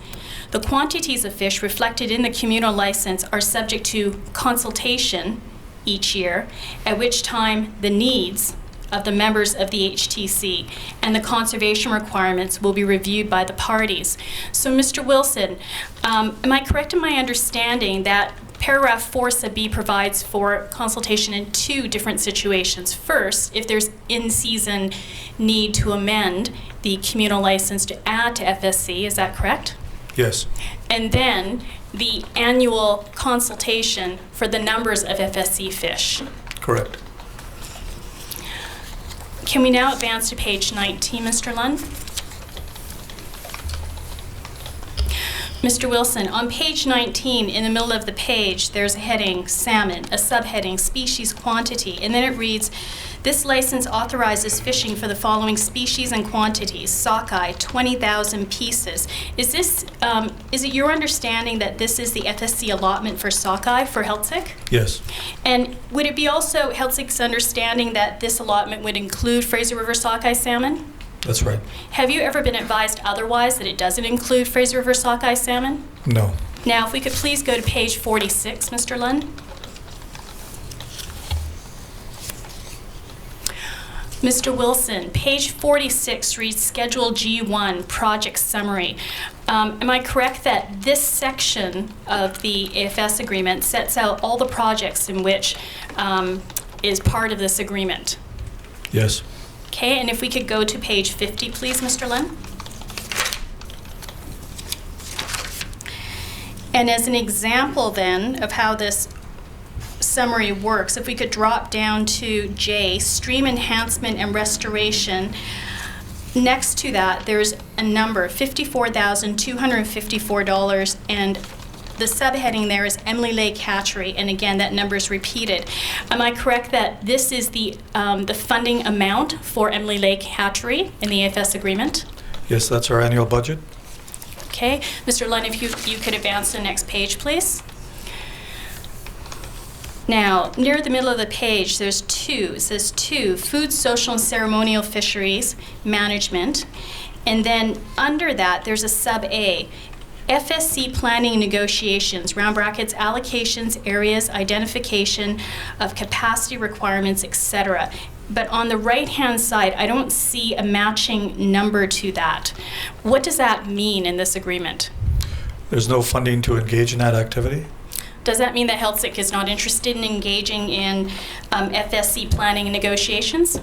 The quantities of fish reflected in the communal license are subject to consultation each year, at which time the needs of the members of the HTC and the conservation requirements will be reviewed by the parties. So, Mr. Wilson, am I correct in my understanding that paragraph 4 sub B provides for consultation in 2 different situations? First, if there's in-season need to amend the communal license to add to FSC, is that correct? Yes. And then the annual consultation for the numbers of FSC fish. Correct. Can we now advance to page 19, Mr. Lund? Mr. Wilson, on page 19, in the middle of the page, there's a heading, salmon, a subheading, species quantity, and then it reads, This license authorizes fishing for the following species and quantities: sockeye, 20,000 pieces. Is it your understanding that this is the FSC allotment for sockeye for Healtzick? Yes, And would it be also Healtzick's understanding that this allotment would include Fraser River sockeye salmon? that's right. Have you ever been advised otherwise, that it doesn't include Fraser River sockeye salmon? No. Now, if we could please go to page 46, Mr. Lund. Mr. Wilson, page 46 reads Schedule G1, Project Summary. Am I correct that this section of the AFS agreement sets out all the projects in which is part of this agreement? Yes. Okay, and if we could go to page 50, please, Mr. Lund. And as an example then of how this summary works, if we could drop down to J, stream enhancement and restoration. Next to that, there's a number, $54,254, and the subheading there is Emily Lake Hatchery, and again, that number is repeated. Am I correct that this is the funding amount for Emily Lake Hatchery in the AFS agreement? Yes, that's our annual budget. Okay, Mr. Lund, if you could advance to the next page, please. Now, near the middle of the page, there's two. It says 2, Food, Social, and Ceremonial Fisheries Management. And then under that, there's a sub-A, FSC Planning Negotiations, round brackets, allocations, areas, identification of capacity requirements, etc. But on the right-hand side, I don't see a matching number to that. What does that mean in this agreement? There's no funding to engage in that activity. Does that mean that Healtzick is not interested in engaging in FSC planning and negotiations?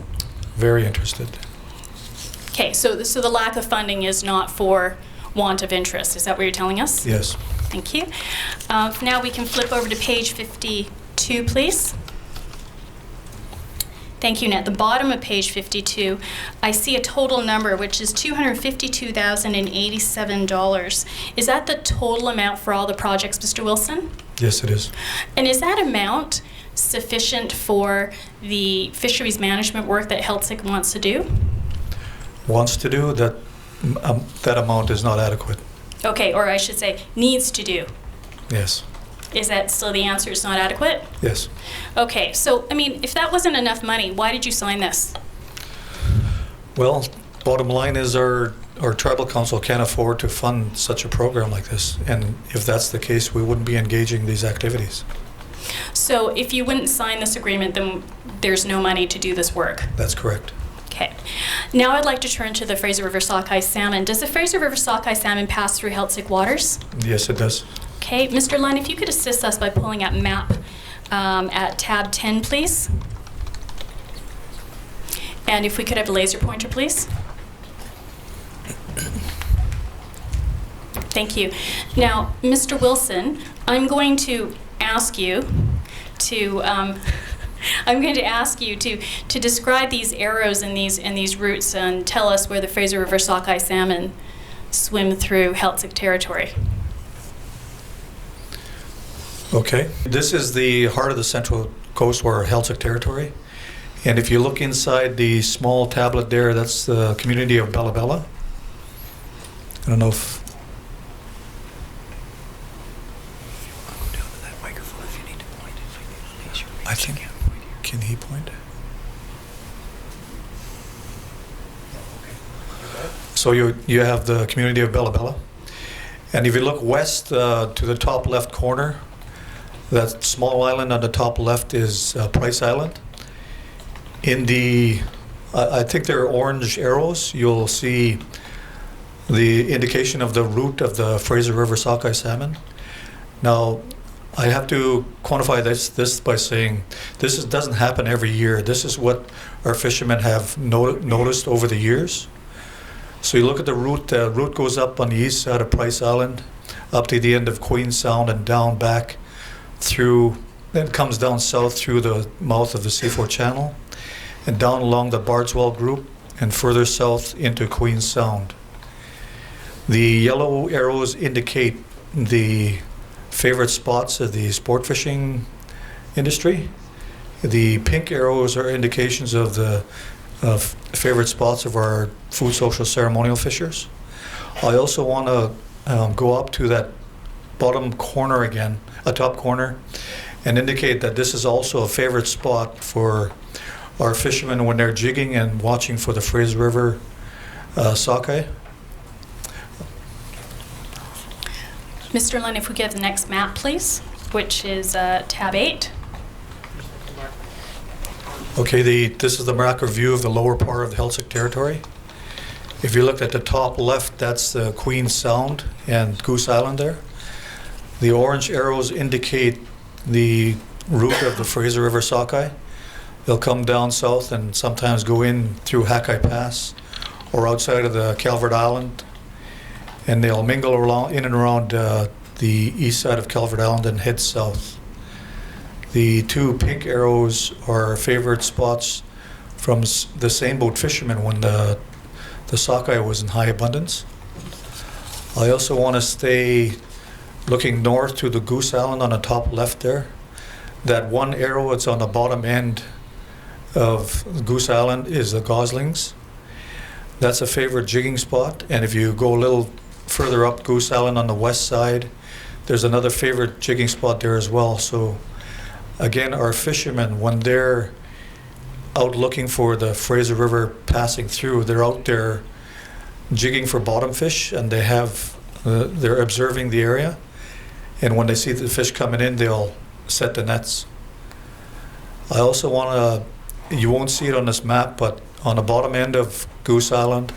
Very interested. Okay, so the lack of funding is not for want of interest. Is that what you're telling us? Yes. Thank you. Now we can flip over to page 52, please. Thank you. And at the bottom of page 52, I see a total number, which is $252,087. Is that the total amount for all the projects, Mr. Wilson? Yes, it is. And is that amount sufficient for the fisheries management work that Healtzick wants to do? Wants to do that. That amount is not adequate. Okay, or I should say, needs to do. Yes. Is that still the answer? It's not adequate? Yes. Okay, so, I mean, if that wasn't enough money, why did you sign this? Well, bottom line is our tribal council can't afford to fund such a program like this. And if that's the case, we wouldn't be engaging these activities. So if you wouldn't sign this agreement, then there's no money to do this work? That's correct. Okay. Now I'd like to turn to the Fraser River sockeye salmon. Does the Fraser River sockeye salmon pass through Healtzick waters? Yes, it does. Okay, Mr. Lund, if you could assist us by pulling up map at tab 10, please. And if we could have a laser pointer, please. Thank you. Now, Mr. Wilson, I'm going to ask you to to describe these arrows and these routes and tell us where the Fraser River sockeye salmon swim through Healtzick territory. Okay. This is the heart of the Central Coast, or Healtzick territory. And if you look inside the small tablet there, that's the community of Bella Bella. I don't know if... I think, can he point? So you have the community of Bella Bella. And if you look west to the top left corner, that small island on the top left is Price Island. In the, I think there are orange arrows, you'll see the indication of the route of the Fraser River sockeye salmon. Now, I have to quantify this by saying doesn't happen every year. This is what our fishermen have noticed over the years. So you look at the route goes up on the east side of Price Island, up to the end of Queen Sound and down back through, then comes down south through the mouth of the Seaforth Channel and down along the Bardswell Group and further south into Queen Sound. The yellow arrows indicate the favorite spots of the sport fishing industry, The pink arrows are indications of the favorite spots of our food social ceremonial fishers. I also want to go up to that bottom corner again, a top corner, and indicate that this is also a favorite spot for our fishermen when they're jigging and watching for the Fraser River sockeye. Mr. Lynn, if we get the next map, please, which is tab 8. Okay, this is the macro view of the lower part of the Heiltsuk Territory. If you look at the top left, that's the Queen Sound and Goose Island there. The orange arrows indicate the route of the Fraser River sockeye. They'll come down south and sometimes go in through Hakai Pass or outside of the Calvert Island, and they'll mingle around, in and around the east side of Calvert Island and head south. The two pink arrows are favorite spots from the same boat fishermen when the sockeye was in high abundance. I also want to stay looking north to the Goose Island on the top left there. That one arrow that's on the bottom end of Goose Island is the Goslings. That's a favorite jigging spot, and if you go a little further up Goose Island on the west side, there's another favorite jigging spot there as well. So again, our fishermen, when they're out looking for the Fraser River passing through, they're out there jigging for bottom fish, and they're observing the area, and when they see the fish coming in, they'll set the nets. I also want to, you won't see it on this map, but on the bottom end of Goose Island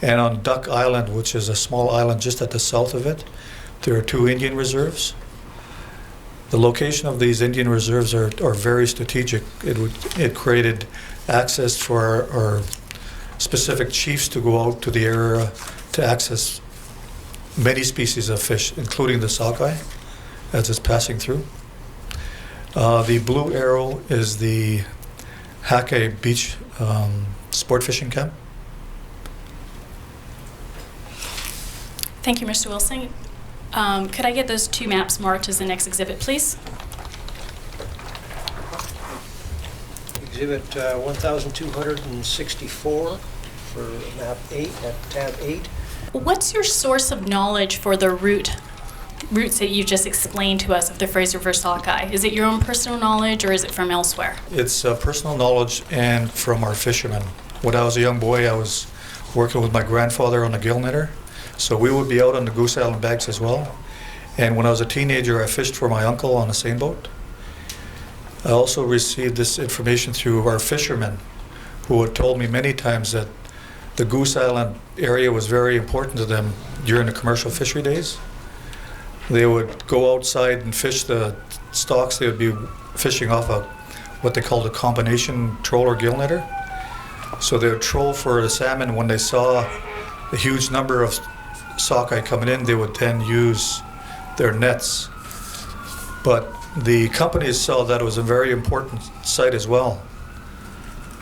and on Duck Island, which is a small island just at the south of it, there are 2 Indian reserves. The location of these Indian reserves are very strategic. It created access for our specific chiefs to go out to the area to access many species of fish, including the sockeye, as it's passing through. The blue arrow is the Hakai Beach sport fishing camp. Thank you, Mr. Wilson. Could I get those 2 maps marked as the next exhibit, please? Exhibit 1264 for map 8 at tab 8. What's your source of knowledge for the routes that you just explained to us of the Fraser River sockeye? Is it your own personal knowledge, or is it from elsewhere? It's personal knowledge and from our fishermen. When I was a young boy, I was working with my grandfather on a gill netter, so we would be out on the Goose Island banks as well. And when I was a teenager, I fished for my uncle on a seine boat. I also received this information through our fishermen, who had told me many times that the Goose Island area was very important to them during the commercial fishery days. They would go outside and fish the stocks. They would be fishing off what they called a combination troll or gill netter. So they would troll for the salmon. When they saw a huge number of sockeye coming in, they would then use their nets. But the companies saw that it was a very important site as well.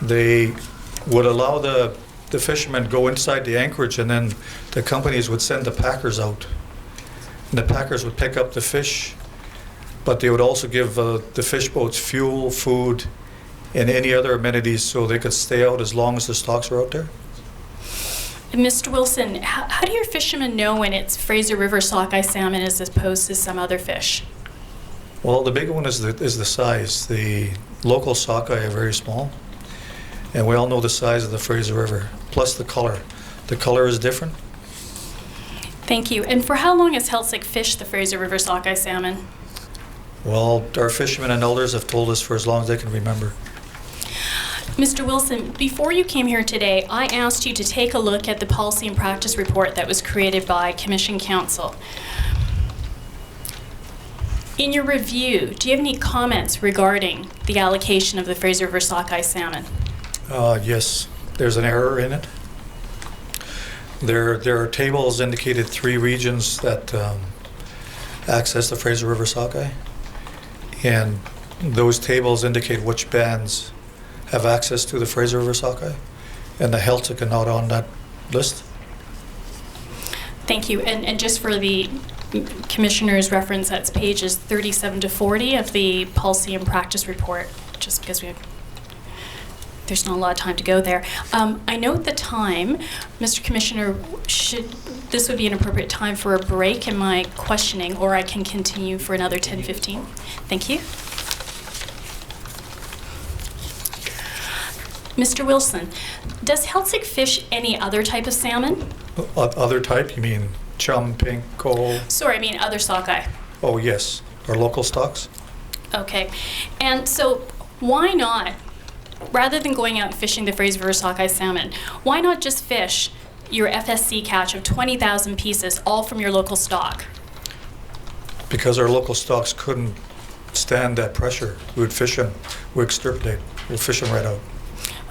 They would allow the fishermen go inside the anchorage, and then the companies would send the packers out. And the packers would pick up the fish, but they would also give the fish boats fuel, food, and any other amenities so they could stay out as long as the stocks were out there. Mr. Wilson, how do your fishermen know when it's Fraser River sockeye salmon as opposed to some other fish? Well, the big one is the size. The local sockeye are very small, and we all know the size of the Fraser River, plus the color. The color is different. Thank you. And for how long has Heiltsuk fished the Fraser River sockeye salmon? Well, our fishermen and elders have told us for as long as they can remember. Mr. Wilson, before you came here today, I asked you to take a look at the policy and practice report that was created by Commission Council. In your review, do you have any comments regarding the allocation of the Fraser River sockeye salmon? Yes, there's an error in it. There are tables indicated 3 regions that access the Fraser River sockeye, and those tables indicate which bands have access to the Fraser River sockeye, and the Heiltsuk are not on that list. Thank you. And just for the Commissioner's reference, that's pages 37 to 40 of the policy and practice report. just because there's not a lot of time to go there. I note the time, Mr. Commissioner, this would be an appropriate time for a break in my questioning, or I can continue for another 10, 15. Thank you. Mr. Wilson, does Healthsick fish any other type of salmon? Other type, you mean chum, pink, coal? Sorry, I mean other sockeye. Oh, yes. Our local stocks? Okay. And so why not, rather than going out and fishing the Fraser River sockeye salmon, why not just fish your FSC catch of 20,000 pieces, all from your local stock? Because our local stocks couldn't stand that pressure. We would fish them, we extirpate, we'll fish them right out.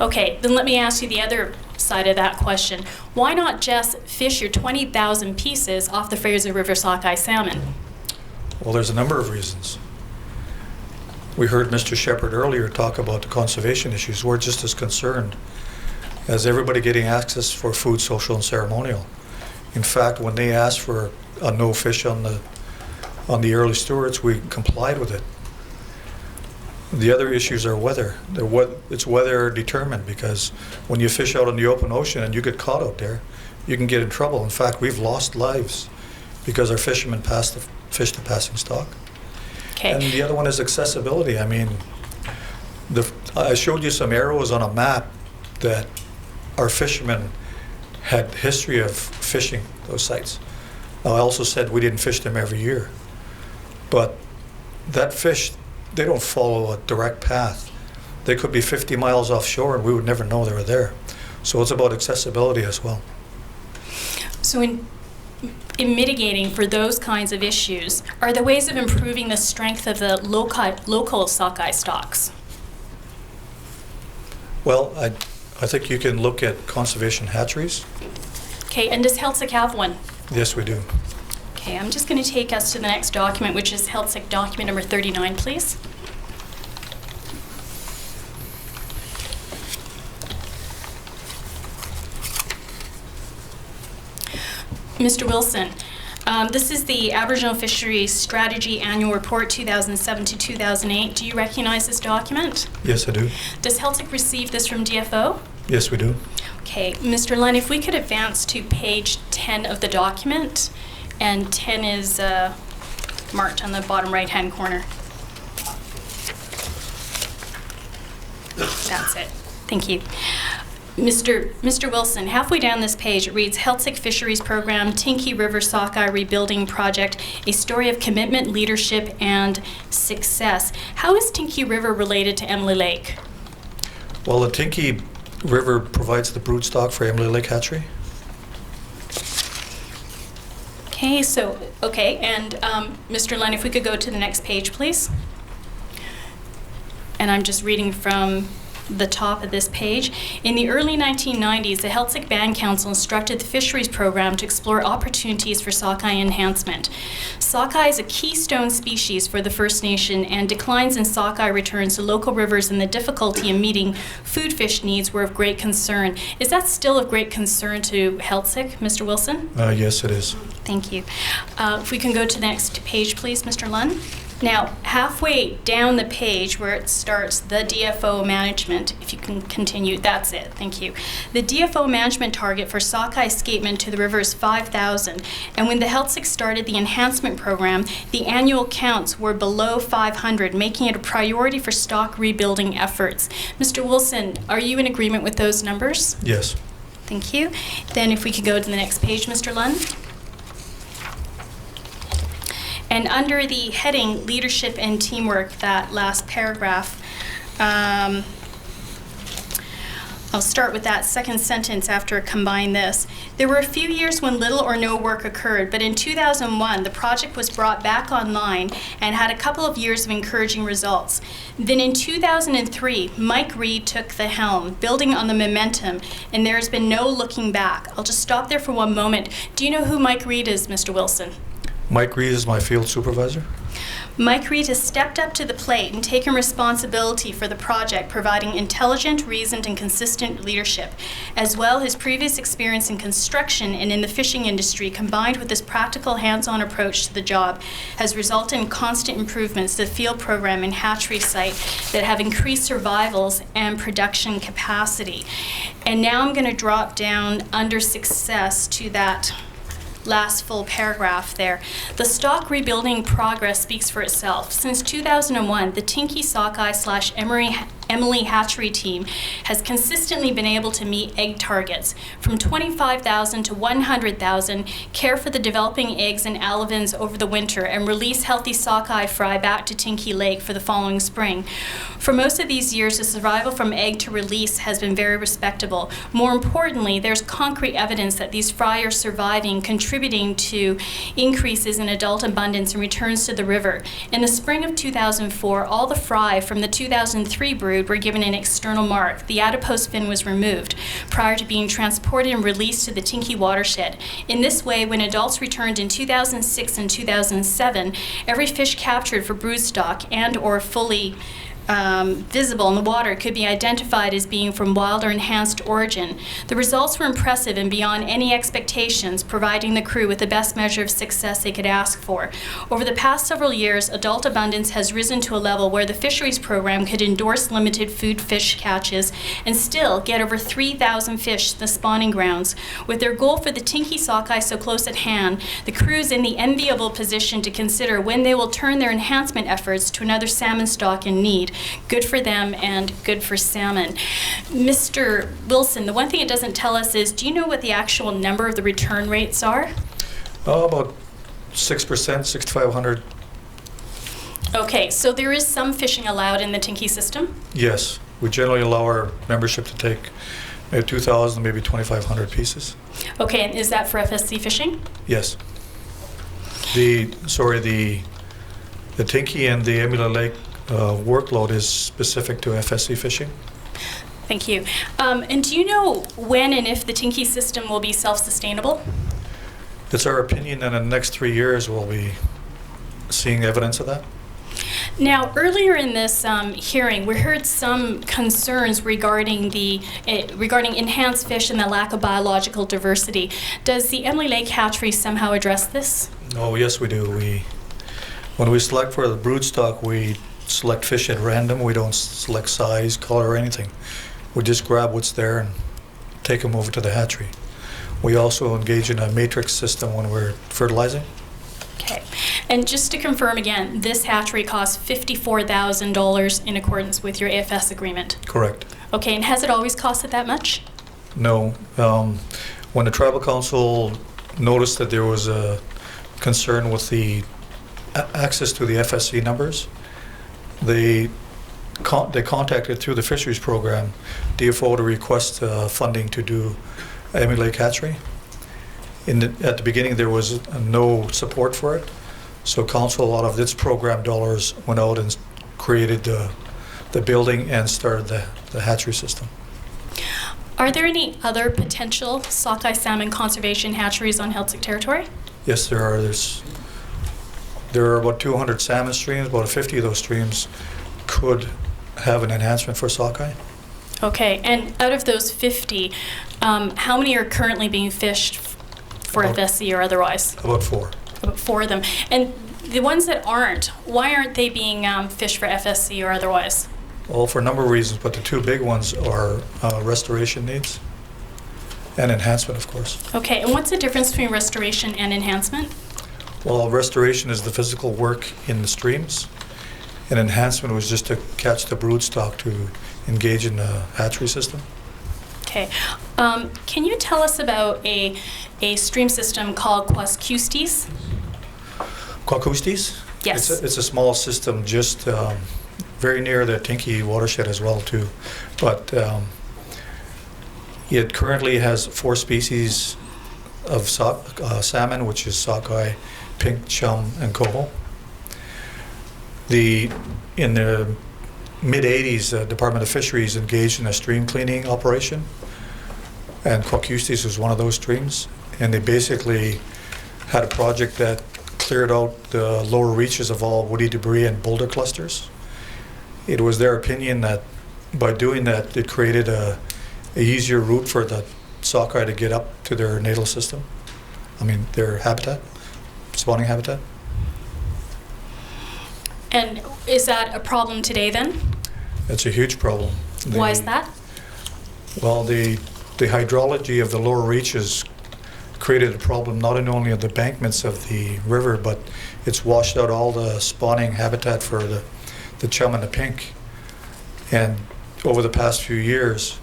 Okay, then let me ask you the other side of that question. Why not just fish your 20,000 pieces off the Fraser River sockeye salmon? Well, there's a number of reasons. We heard Mr. Shepherd earlier talk about the conservation issues. We're just as concerned as everybody getting access for food, social, and ceremonial. In fact, when they asked for a no fish on the early stewards, we complied with it. The other issues are weather. It's weather determined, because when you fish out in the open ocean and you get caught out there, you can get in trouble. In fact, we've lost lives because our fishermen fished the passing stock. Okay. And the other one is accessibility. I mean, I showed you some arrows on a map that our fishermen had history of fishing those sites. Now, I also said we didn't fish them every year, but that fish, they don't follow a direct path. They could be 50 miles offshore and we would never know they were there. So it's about accessibility as well. So in mitigating for those kinds of issues, are there ways of improving the strength of the local sockeye stocks? Well, I think you can look at conservation hatcheries. Okay, and does Healthsick have one? Yes, we do. Okay, I'm just going to take us to the next document, which is Healthsick document number 39, please. Mr. Wilson, this is the Aboriginal Fisheries Strategy Annual Report 2007 to 2008. Do you recognize this document? Yes, I do. Does Healthsick receive this from DFO? Yes, we do. Okay, Mr. Lunn, if we could advance to page 10 of the document, and 10 is marked on the bottom right-hand corner. That's it. Thank you. Mr. Wilson, halfway down this page, it reads Healthsick Fisheries Program, Tinky River Sockeye Rebuilding Project, a story of commitment, leadership, and success. How is Tinky River related to Emily Lake? Well, the Tinky River provides the broodstock for Emily Lake Hatchery. Okay, and Mr. Lunn, if we could go to the next page, please. And I'm just reading from the top of this page. In the early 1990s, the Healthsick Band Council instructed the fisheries program to explore opportunities for sockeye enhancement. Sockeye is a keystone species for the First Nation, and declines in sockeye returns to local rivers and the difficulty in meeting food fish needs were of great concern. Is that still of great concern to Healthsick, Mr. Wilson? Yes, it is. Thank you. If we can go to the next page, please, Mr. Lunn. Now, halfway down the page where it starts, the DFO management, if you can continue, that's it, thank you. The DFO management target for sockeye escapement to the river is 5,000, and when the Healthsick started the enhancement program, the annual counts were below 500, making it a priority for stock rebuilding efforts. Mr. Wilson, are you in agreement with those numbers? Yes. Thank you. Then if we could go to the next page, Mr. Lunn. And under the heading Leadership and Teamwork, that last paragraph, I'll start with that second sentence after combine this. There were a few years when little or no work occurred, but in 2001, the project was brought back online and had a couple of years of encouraging results. Then in 2003, Mike Reed took the helm, building on the momentum, and there has been no looking back. I'll just stop there for one moment. Do you know who Mike Reed is, Mr. Wilson? Mike Reed is my field supervisor. Mike Reed has stepped up to the plate and taken responsibility for the project, providing intelligent, reasoned, and consistent leadership. As well, his previous experience in construction and in the fishing industry, combined with his practical, hands-on approach to the job, has resulted in constant improvements to the field program and hatchery site that have increased survivals and production capacity. And now I'm going to drop down under success to that last full paragraph there. The stock rebuilding progress speaks for itself. Since 2001, the Tinky Sockeye / Emily hatchery team has consistently been able to meet egg targets from 25,000 to 100,000, care for the developing eggs and alevins over the winter, and release healthy sockeye fry back to Tinky Lake for the following spring. For most of these years, the survival from egg to release has been very respectable. More importantly, there's concrete evidence that these fry are surviving, contributing to increases in adult abundance and returns to the river. In the spring of 2004, all the fry from the 2003 brood were given an external mark. The adipose fin was removed prior to being transported and released to the Tinky watershed. In this way, when adults returned in 2006 and 2007, every fish captured for broodstock and or fully visible in the water could be identified as being from wild or enhanced origin. The results were impressive and beyond any expectations, providing the crew with the best measure of success they could ask for. Over the past several years, adult abundance has risen to a level where the fisheries program could endorse limited food fish catches and still get over 3,000 fish to the spawning grounds. With their goal for the Tinky Sockeye so close at hand, the crew is in the enviable position to consider when they will turn their enhancement efforts to another salmon stock in need. Good for them and good for salmon. Mr. Wilson, the one thing it doesn't tell us is, do you know what the actual number of the return rates are? About 6%, 6,500. Okay, so there is some fishing allowed in the Tinky system? Yes, we generally allow our membership to take maybe 2,000, maybe 2,500 pieces. Okay, and is that for FSC fishing? Yes. The Tinky and the Emily Lake workload is specific to FSC fishing. Thank you. And do you know when and if the Tinky system will be self-sustainable? It's our opinion that in the next 3 years we'll be seeing evidence of that. Now, earlier in this hearing, we heard some concerns regarding regarding enhanced fish and the lack of biological diversity. Does the Emily Lake hatchery somehow address this? Oh, yes, we do. When we select for the broodstock, we select fish at random. We don't select size, color, or anything. We just grab what's there and take them over to the hatchery. We also engage in a matrix system when we're fertilizing. Okay. And just to confirm again, this hatchery costs $54,000 in accordance with your AFS agreement? Correct. Okay, and has it always costed that much? No. When the tribal council noticed that there was a concern with the access to the FSC numbers, they contacted through the fisheries program DFO to request funding to do Emily Lake hatchery. At the beginning, there was no support for it, so council, a lot of its program dollars went out and created the building and started the hatchery system. Are there any other potential sockeye salmon conservation hatcheries on Heiltsuk territory? Yes, there are. There are about 200 salmon streams. About 50 of those streams could have an enhancement for sockeye. Okay, and out of those 50, how many are currently being fished for FSC or otherwise? About 4. About 4 of them. And the ones that aren't, why aren't they being fished for FSC or otherwise? Well, for a number of reasons, but the 2 big ones are restoration needs and enhancement, of course. Okay, and what's the difference between restoration and enhancement? Well, restoration is the physical work in the streams, and enhancement was just to catch the broodstock to engage in the hatchery system. Okay. Can you tell us about a stream system called Quascustes? Quascustes? Yes. It's a small system just very near the Tinky watershed as well, too. But it currently has 4 species of salmon, which is sockeye, pink chum, and coho. In the mid-'80s, the Department of Fisheries engaged in a stream cleaning operation, and Quascustes was one of those streams. And they basically had a project that cleared out the lower reaches of all woody debris and boulder clusters. It was their opinion that by doing that, it created a easier route for the sockeye to get up to their natal system. I mean, their habitat, spawning habitat. And is that a problem today then? It's a huge problem. Why is that? Well, the hydrology of the lower reaches created a problem not only of the embankments of the river, but it's washed out all the spawning habitat for the chum and the pink. And over the past few years,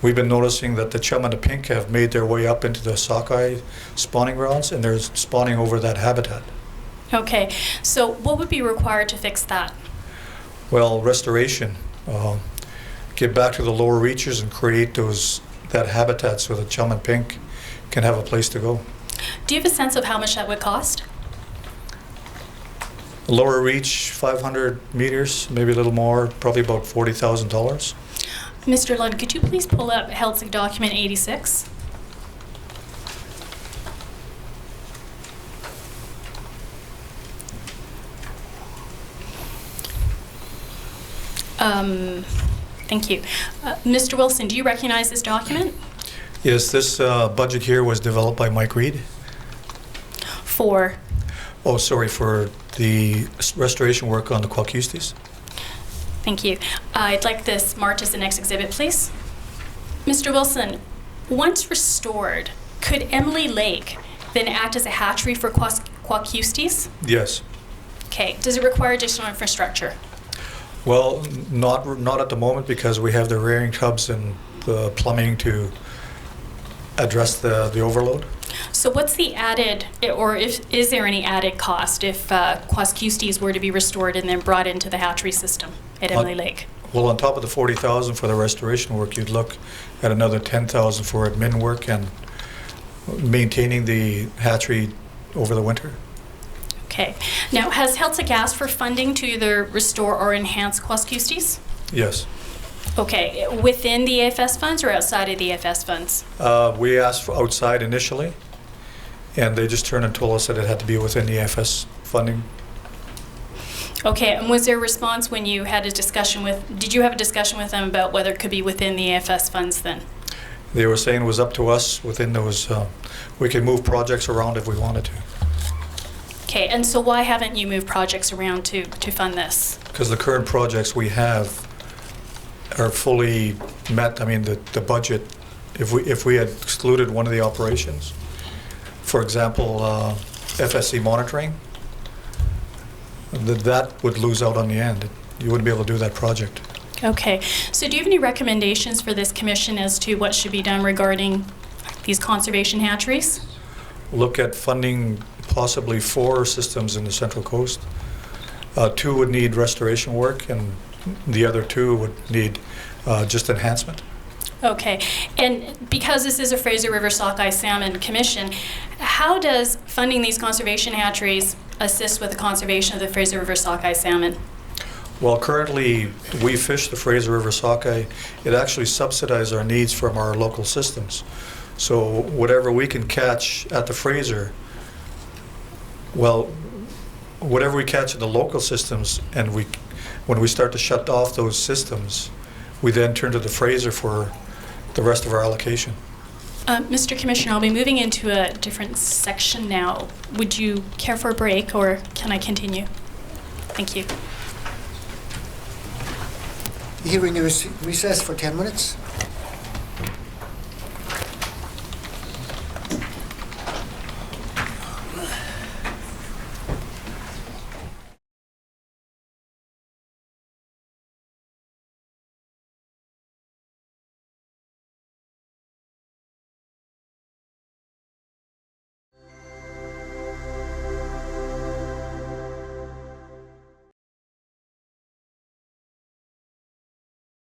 we've been noticing that the chum and the pink have made their way up into the sockeye spawning grounds, and they're spawning over that habitat. Okay, so what would be required to fix that? Well, restoration. Get back to the lower reaches and create that habitat so the chum and pink can have a place to go. Do you have a sense of how much that would cost? Lower reach, 500 meters, maybe a little more, probably about $40,000. Mr. Lund, could you please pull up Health Document 86? Thank you. Mr. Wilson, do you recognize this document? Yes, this budget here was developed by Mike Reed. For For the restoration work on the Qualcustis. Thank you. I'd like this marked as the next exhibit, please. Mr. Wilson, once restored, could Emily Lake then act as a hatchery for Qualcustis? Yes. Okay. Does it require additional infrastructure? Well, not at the moment, because we have the rearing tubs and the plumbing to address the overload. So what's the added, or is there any added cost if Qualcustis were to be restored and then brought into the hatchery system at Emily Lake? Well, on top of the $40,000 for the restoration work, you'd look at another $10,000 for admin work and maintaining the hatchery over the winter. Okay. Now, has Heltzik asked for funding to either restore or enhance Qualcustis? Yes. Okay. Within the AFS funds or outside of the AFS funds? We asked for outside initially, and they just turned and told us that it had to be within the AFS funding. Okay. And was there a response when you had a discussion did you have a discussion with them about whether it could be within the AFS funds then? They were saying it was up to us within those, we could move projects around if we wanted to. Okay. And so why haven't you moved projects around to fund this? Because the current projects we have are fully met. I mean, the budget, if we had excluded one of the operations, for example, FSC monitoring, that would lose out on the end. You wouldn't be able to do that project. Okay. So do you have any recommendations for this commission as to what should be done regarding these conservation hatcheries? Look at funding possibly 4 systems in the Central Coast. 2 would need restoration work, and the other 2 would need just enhancement. Okay. And because this is a Fraser River Sockeye Salmon Commission, how does funding these conservation hatcheries assist with the conservation of the Fraser River Sockeye salmon? Well, currently, we fish the Fraser River sockeye. It actually subsidizes our needs from our local systems. So whatever we can catch at the Fraser, well, whatever we catch in the local systems, and when we start to shut off those systems, we then turn to the Fraser for the rest of our allocation. Mr. Commissioner, I'll be moving into a different section now. Would you care for a break, or can I continue? Thank you. The hearing is recessed for 10 minutes.